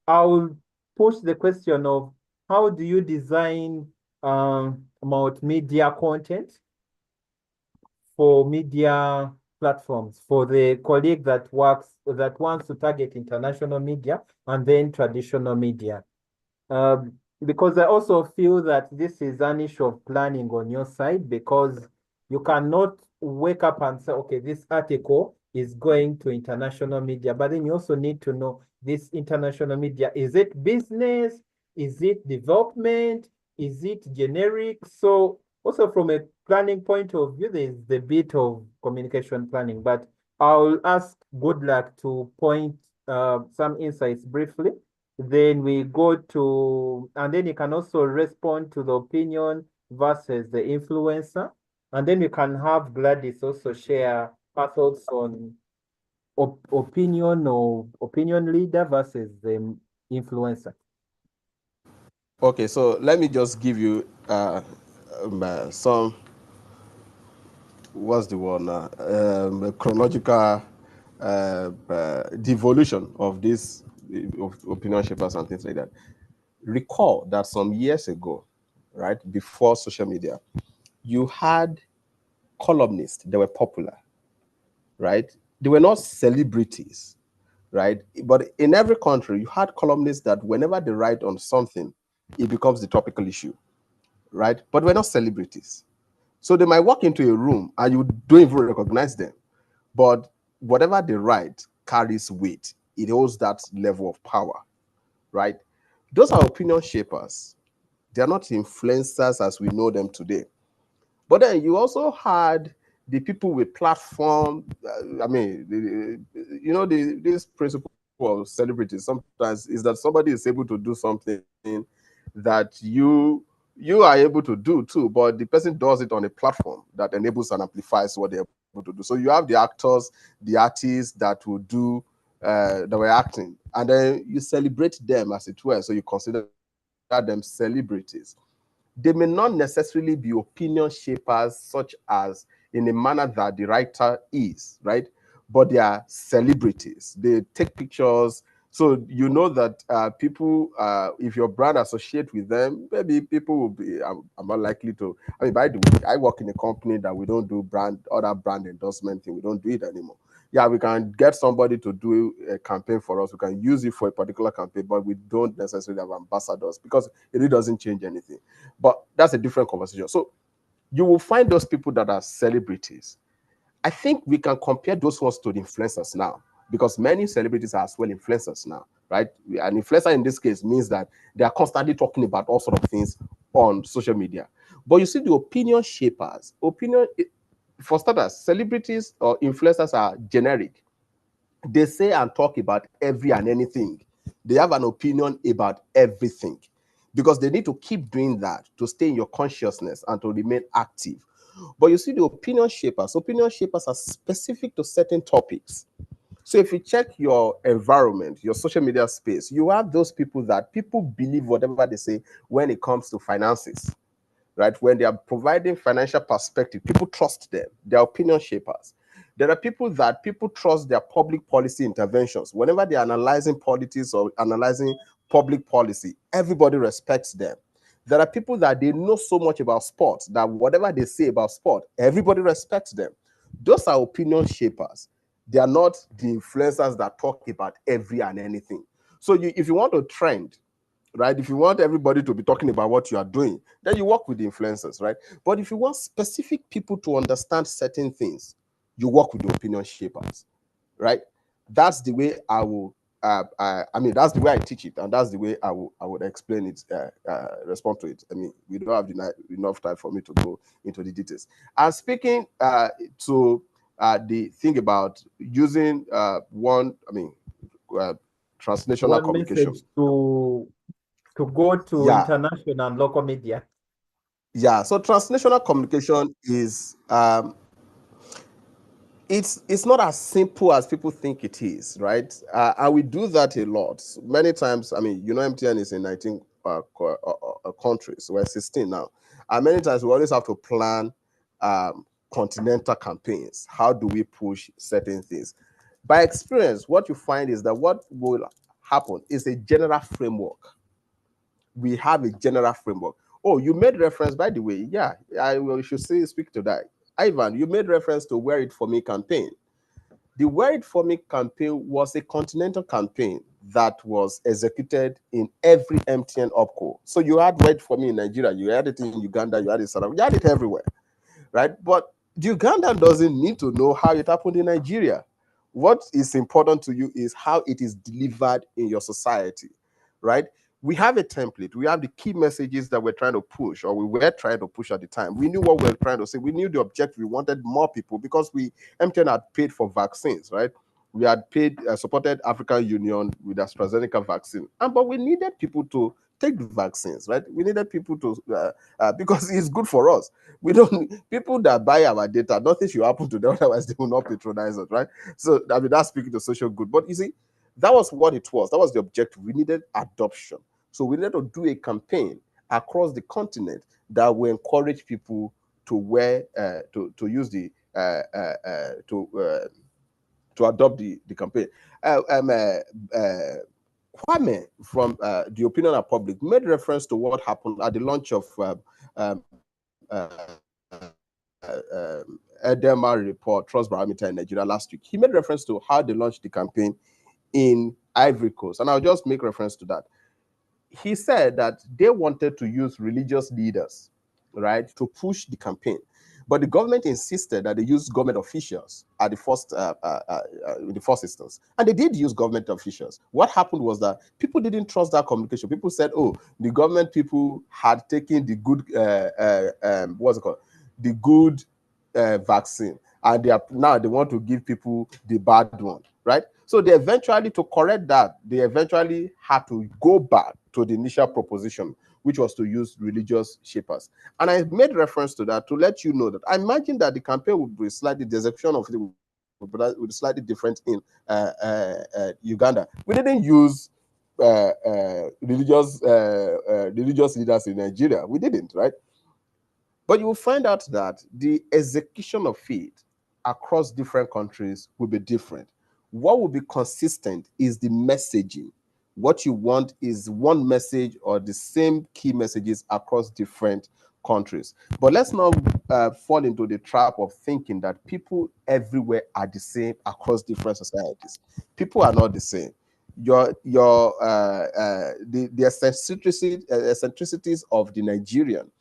I'll push the question of how do you design multimedia content for media platforms for the colleague that wants to target international media and then traditional media? Because I also feel that this is an issue of planning on your side, because you cannot wake up and say, okay, this article is going to international media, but then you also need to know this international media, is it business? Is it development? Is it generic? So also from a planning point of view, there is the bit of communication planning, but I'll ask Good Luck to point some insights briefly Then we go to, and then you can also respond to the opinion versus the influencer. And then you can have Gladys also share her thoughts on opinion or opinion leader versus the influencer. Okay, so let me just give you some, what's the word now, chronological devolution of this of opinion shapers and things like that. Recall that some years ago, right, before social media, you had columnists that were popular, right? They were not celebrities, right? But in every country, you had columnists that whenever they write on something, it becomes the topical issue, right? But we're not celebrities. So they might walk into a room and you don't even recognize them. But whatever they write carries weight. It holds that level of power, right? Those are opinion shapers. They're not influencers as we know them today. But then you also had the people with platform. This principle of celebrities sometimes is that somebody is able to do something that you are able to do too, but the person does it on a platform that enables and amplifies what they're able to do. So you have the actors, the artists that will do that were acting, and then you celebrate them as it were. So you consider them celebrities. They may not necessarily be opinion shapers, such as in a manner that the writer is, right? But they are celebrities. They take pictures. So you know that people, if your brand associate with them, maybe people will be, I'm not likely to. I mean, by the way, I work in a company that we don't do other brand endorsement thing. We don't do it anymore. Yeah, we can get somebody to do a campaign for us. We can use it for a particular campaign, but we don't necessarily have ambassadors because it really doesn't change anything. But that's a different conversation. So you will find those people that are celebrities. I think we can compare those ones to the influencers now, because many celebrities are as well influencers now, right? An influencer in this case means that they are constantly talking about all sort of things on social media. But you see, the opinion shapers, for starters, celebrities or influencers are generic. They say and talk about every and anything. They have an opinion about everything because they need to keep doing that to stay in your consciousness and to remain active. But you see, the opinion shapers are specific to certain topics. So if you check your environment, your social media space, you have those people that people believe whatever they say when it comes to finances, right? When they are providing financial perspective, people trust them. They're opinion shapers. There are people that people trust their public policy interventions. Whenever they're analyzing politics or analyzing public policy, everybody respects them. There are people that they know so much about sports that whatever they say about sport, everybody respects them. Those are opinion shapers. They are not the influencers that talk about every and anything. So if you want to trend, right? If you want everybody to be talking about what you are doing, then you work with the influencers, right? But if you want specific people to understand certain things, you work with the opinion shapers, right? That's the way I will. That's the way I teach it, and that's the way I would explain it, respond to it. I mean, we don't have enough time for me to go into the details. And speaking to the thing about using transnational One communication. message to go to international and local media. Yeah, so transnational communication is it's not as simple as people think it is, right? And we do that a lot. Many times, I mean, MTN is in 19 countries. We're 16 now. And many times we always have to plan continental campaigns. How do we push certain things? By experience, what you find is that what will happen is a general framework. We have a general framework. Oh, you made reference, by the way. Yeah, I should speak to that. Ivan, you made reference to Wear It For Me campaign. The Wear It For Me campaign was a continental campaign that was executed in every MTN OpCo. So you had Wear It For Me in Nigeria, you had it in Uganda, you had it in South Africa, you had it everywhere, right? But the Ugandan doesn't need to know how it happened in Nigeria. What is important to you is how it is delivered in your society, right? We have a template. We have the key messages that we're trying to push, or we were trying to push at the time. We knew what we were trying to say. We knew the objective. We wanted more people because MTN had paid for vaccines, right? We had paid, supported African Union with AstraZeneca vaccine, but we needed people to take the vaccines, right? We needed people to, because it's good for us. We don't, people that buy our data, nothing should happen to them, otherwise they will not patronize us, right? So, I mean, that's speaking to social good. But you see, that was what it was. That was the objective. We needed adoption. So we needed to do a campaign across the continent that will encourage people to wear, to use the, to adopt the campaign. Kwame from the Opinion and Public made reference to what happened at the launch of Edema report, Trust Barometer in Nigeria last week. He made reference to how they launched the campaign in Ivory Coast, and I'll just make reference to that. He said that they wanted to use religious leaders, right, to push the campaign. But the government insisted that they use government officials at the first, in the first instance. And they did use government officials. What happened was that people didn't trust that communication. People said, oh, the government people had taken the good, what's it called? The good vaccine. And now they want to give people the bad one, right? So they eventually, to correct that, they eventually had to go back to the initial proposition, which was to use religious shapers. And I made reference to that to let you know that I imagine that the campaign would be slightly, the execution of it would be slightly different in Uganda. We didn't use religious leaders in Nigeria. We didn't, right? But you will find out that the execution of it across different countries will be different. What will be consistent is the messaging. What you want is one message or the same key messages across different countries. But let's not fall into the trap of thinking that people everywhere are the same across different societies. People are not the same. The eccentricities of the Nigerian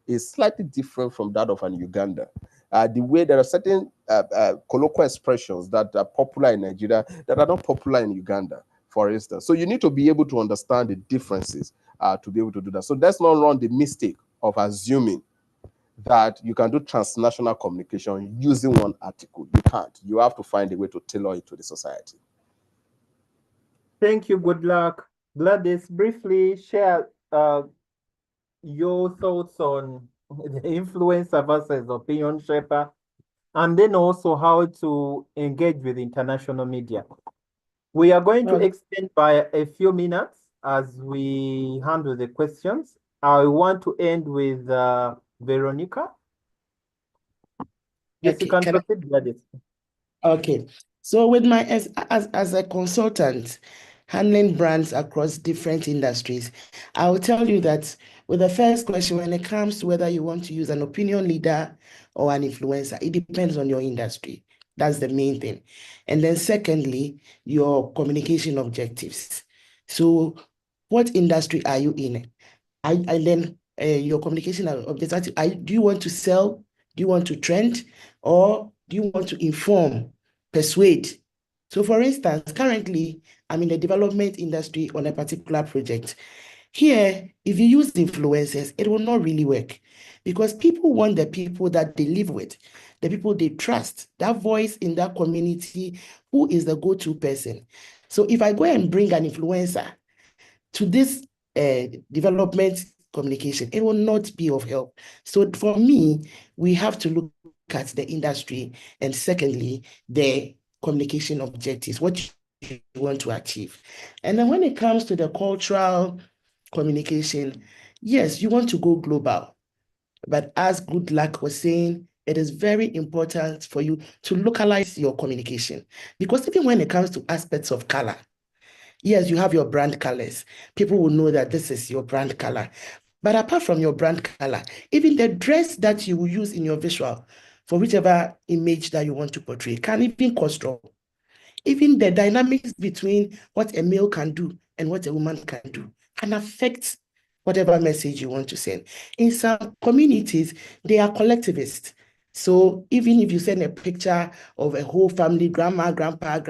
is slightly different from that of an Uganda. The way there are certain colloquial expressions that are popular in Nigeria that are not popular in Uganda, for instance. So you need to be able to understand the differences to be able to do that. So let's not run the mistake of assuming that you can do transnational communication using one article. You can't. You have to find a way to tailor it to the society. Thank you. Good luck. Gladys, briefly share your thoughts on the influencer versus opinion shaper, and then also how to engage with international media. We are going to extend by a few minutes as we handle the questions. I want to end with Veronica. Yes, Okay, you can proceed, Gladys. Okay, so with my as a consultant handling brands across different industries, I will tell you that with the first question, when it comes to whether you want to use an opinion leader or an influencer, it depends on your industry. That's the main thing. And then secondly, your communication objectives. So what industry are you in? And then your communication objectives, do you want to sell? Do you want to trend? Or do you want to inform, persuade? So for instance, currently, I'm in the development industry on a particular project. Here, if you use influencers, it will not really work because people want the people that they live with, the people they trust, that voice in that community, who is the go-to person. So if I go and bring an influencer to this development communication, it will not be of help. So for me, we have to look at the industry and secondly, the communication objectives, what you want to achieve. And then when it comes to the cultural communication, yes, you want to go global. But as Good Luck was saying, it is very important for you to localize your communication because even when it comes to aspects of color, yes, you have your brand colors. People will know that this is your brand color. But apart from your brand color, even the dress that you will use in your visual for whichever image that you want to portray can even cause trouble. Even the dynamics between what a male can do and what a woman can do can affect whatever message you want to send. In some communities, they are collectivists. So even if you send a picture of a whole family, grandma, grandpa,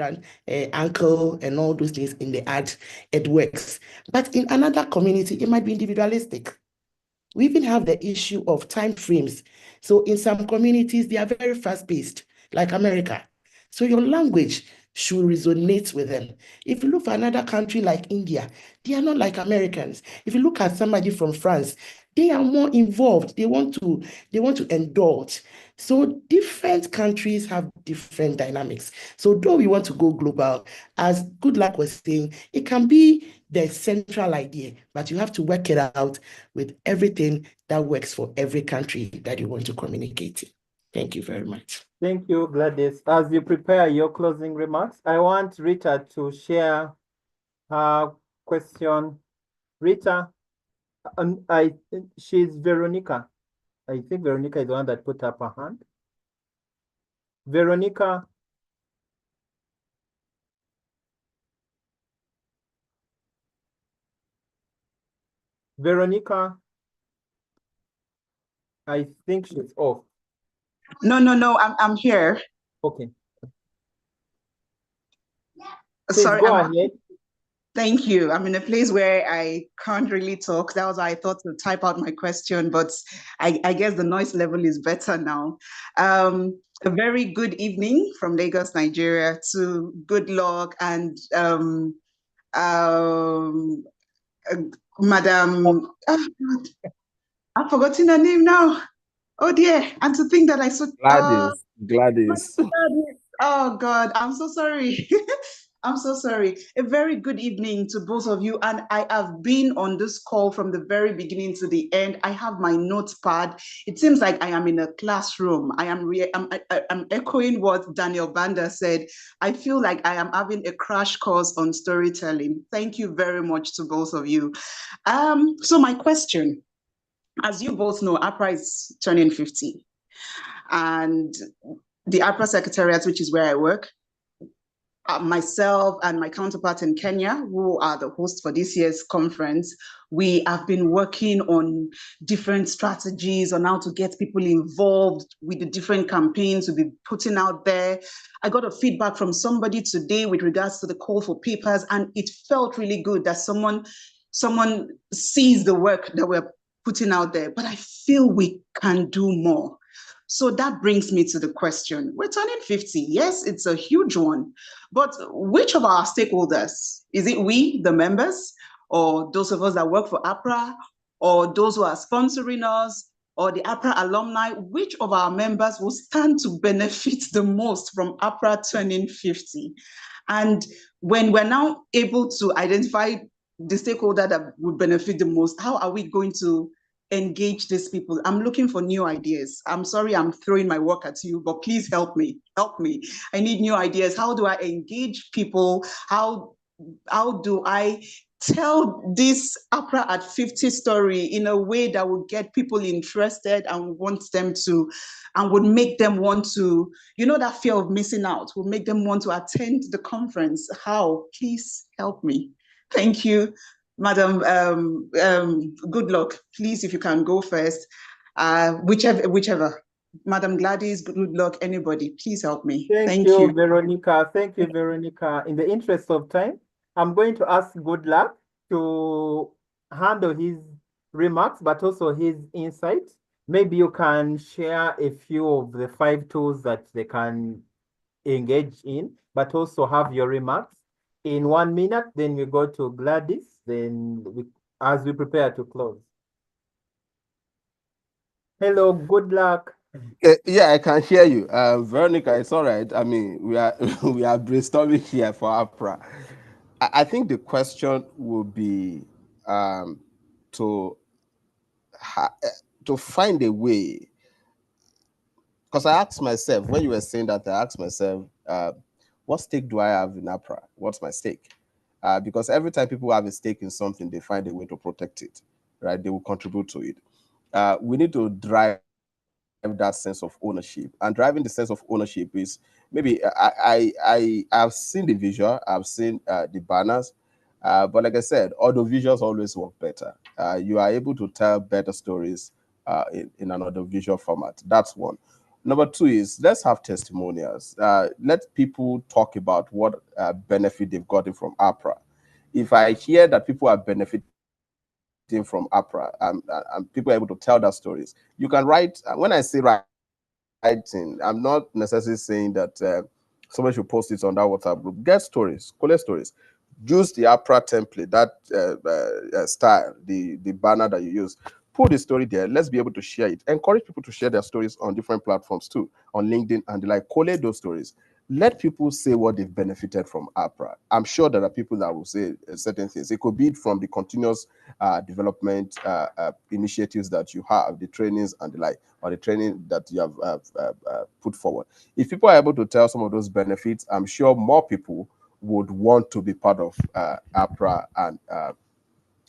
uncle, and all those things in the ad, it works. But in another community, it might be individualistic. We even have the issue of time frames. So in some communities, they are very fast-paced, like America. So your language should resonate with them. If you look for another country like India, they are not like Americans. If you look at somebody from France, they are more involved. They want to indulge. So different countries have different dynamics. So though we want to go global, as Goodluck was saying, it can be the central idea, but you have to work it out with everything that works for every country that you want to communicate in. Thank you very much. Thank you, Gladys. As you prepare your closing remarks, I want Rita to share her question. Rita, she's Veronica. I think Veronica is the one that put up her hand. Veronica. Veronica, I think she's off. No, I'm here. Okay. Please sorry, go ahead. Thank you. I'm in a place where I can't really talk. That was why I thought to type out my question, but I guess the noise level is better now. A very good evening from Lagos, Nigeria to Goodluck and Madam, I've forgotten her name now. Oh dear, and to think that I saw Gladys. Oh God, I'm so sorry. I'm so sorry. A very good evening to both of you. And I have been on this call from the very beginning to the end. I have my notepad. It seems like I am in a classroom. I'm echoing what Daniel Banda said. I feel like I am having a crash course on storytelling. Thank you very much to both of you. So my question, as you both know, APRA is turning 50. And the APRA Secretariat, which is where I work, myself and my counterpart in Kenya, who are the hosts for this year's conference, we have been working on different strategies on how to get people involved with the different campaigns we'll be putting out there. I got a feedback from somebody today with regards to the call for papers, and it felt really good that someone sees the work that we're putting out there, but I feel we can do more. So that brings me to the question. We're turning 50. Yes, it's a huge one. But which of our stakeholders? Is it we, the members, or those of us that work for APRA, or those who are sponsoring us, or the APRA alumni? Which of our members will stand to benefit the most from APRA turning 50? And when we're now able to identify the stakeholder that would benefit the most, how are we going to engage these people? I'm looking for new ideas. I'm sorry I'm throwing my work at you, but please help me. Help me. I need new ideas. How do I engage people? How do I tell this APRA at 50 story in a way that would get people interested and want them to, and would make them want to, you know, that fear of missing out, would make them want to attend the conference? How? Please help me. Thank you. Madam, Goodluck, please, if you can go first, whichever. Madam Gladys, Goodluck, anybody, please help me. Thank you, Veronica. Thank you, Veronica. In the interest of time, I'm going to ask Goodluck to handle his remarks, but also his insights. Maybe you can share a few of the 5 tools that they can engage in, but also have your remarks in 1 minute. Then we go to Gladys. Then as we prepare to close. Hello, Goodluck. Yeah, I can hear you. Veronica, it's all right. I mean, we are brainstorming here for APRA. I think the question will be to find a way, because I asked myself, when you were saying that, I asked myself, what stake do I have in APRA? What's my stake? Because every time people have a stake in something, they find a way to protect it, right? They will contribute to it. We need to drive that sense of ownership, and driving the sense of ownership is maybe I've seen the visual, I've seen the banners, but like I said, audio visuals always work better. You are able to tell better stories in an audio visual format. That's one. Number 2 is, let's have testimonials. Let people talk about what benefit they've gotten from APRA. If I hear that people are benefiting from APRA and people are able to tell their stories, you can write. When I say writing, I'm not necessarily saying that somebody should post it on that WhatsApp group. Get stories, collect stories. Use the APRA template, that style, the banner that you use. Put the story there. Let's be able to share it. Encourage people to share their stories on different platforms too, on LinkedIn and the like. Collate those stories. Let people say what they've benefited from APRA. I'm sure there are people that will say certain things. It could be from the continuous development initiatives that you have, the trainings and the like, or the training that you have put forward. If people are able to tell some of those benefits, I'm sure more people would want to be part of APRA and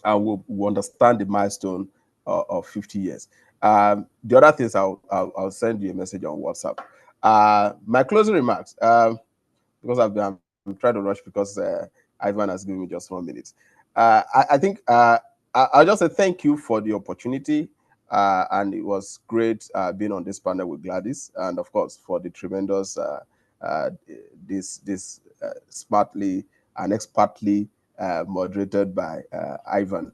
will understand the milestone of 50 years. The other things, I'll send you a message on WhatsApp. My closing remarks, because I'm trying to rush because Ivan has given me just 1 minute. I think I'll just say thank you for the opportunity, and it was great being on this panel with Gladys, and of course for the tremendous this smartly and expertly moderated by Ivan.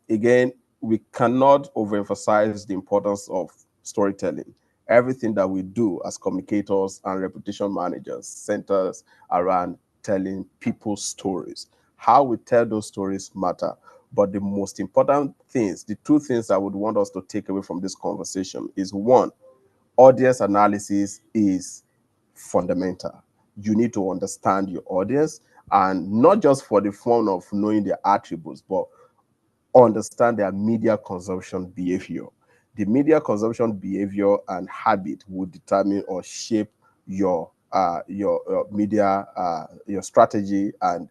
Again, we cannot overemphasize the importance of storytelling. Everything that we do as communicators and reputation managers centers around telling people's stories. How we tell those stories matter. But the most important things, the two things I would want us to take away from this conversation is, one, audience analysis is fundamental. You need to understand your audience, and not just for the fun of knowing their attributes, but understand their media consumption behavior. The media consumption behavior and habit will determine or shape your media, your strategy, and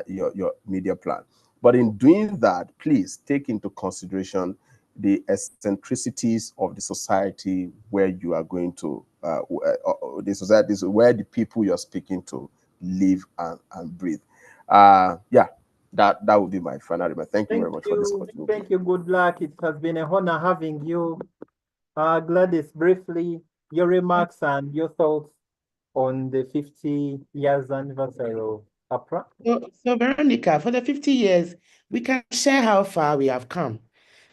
your media plan. But in doing that, please take into consideration the eccentricities of the society where you are going to, the societies where the people you're speaking to live and breathe. Yeah, that would be my final remark. Thank you very much for this opportunity. Thank you. Good luck. It has been an honor having you. Gladys, briefly, your remarks and your thoughts on the 50 years anniversary of APRA. So Veronica, for the 50 years, we can share how far we have come.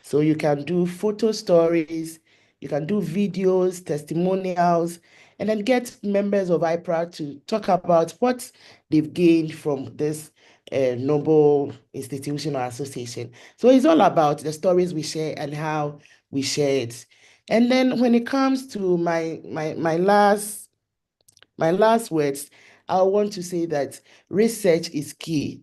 So you can do photo stories, you can do videos, testimonials, and then get members of APRA to talk about what they've gained from this noble institution or association. So it's all about the stories we share and how we share it. And then when it comes to my last words, I want to say that research is key.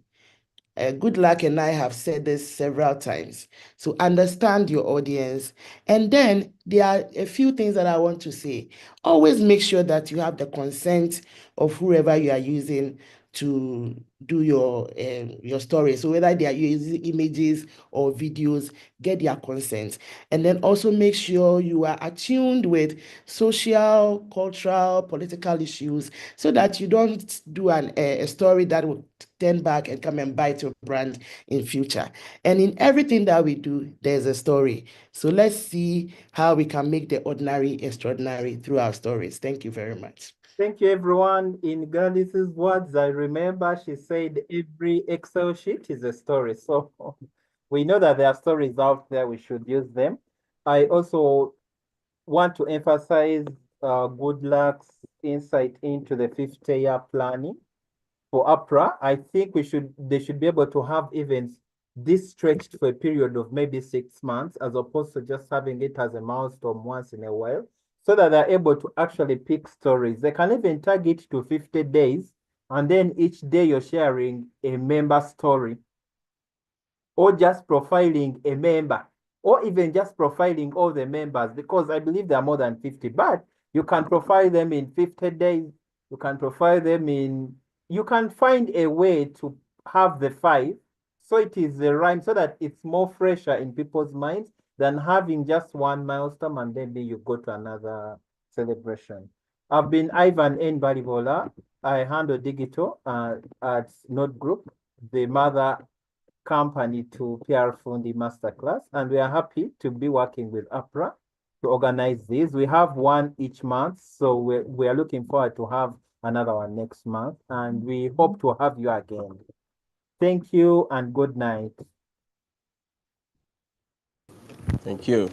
Good Luck and I have said this several times. So understand your audience. And then there are a few things that I want to say. Always make sure that you have the consent of whoever you are using to do your story. So whether they are using images or videos, get their consent. And then also make sure you are attuned with social, cultural, political issues so that you don't do a story that will turn back and come and bite your brand in future. And in everything that we do, there's a story. So let's see how we can make the ordinary extraordinary through our stories. Thank you very much. Thank you, everyone. In Gladys's words, I remember she said every Excel sheet is a story. So we know that there are stories out there. We should use them. I also want to emphasize Good Luck's insight into the 50-year planning for APRA. I think they should be able to have events this stretched for a period of maybe 6 months, as opposed to just having it as a milestone once in a while, so that they're able to actually pick stories. They can even tag it to 50 days, and then each day you're sharing a member story, or just profiling a member, or even just profiling all the members, because I believe there are more than 50, but you can profile them in 50 days. You can profile them you can find a way to have the 5, so it is the rhyme, so that it's more fresher in people's minds than having just one milestone and then you go to another celebration. I've been Ivan N. Balibola. I handle digital at Node Group, the mother company to PR Fundi Masterclass, and we are happy to be working with APRA to organize this. We have one each month, so we are looking forward to have another one next month, and we hope to have you again. Thank you and good night. Thank you.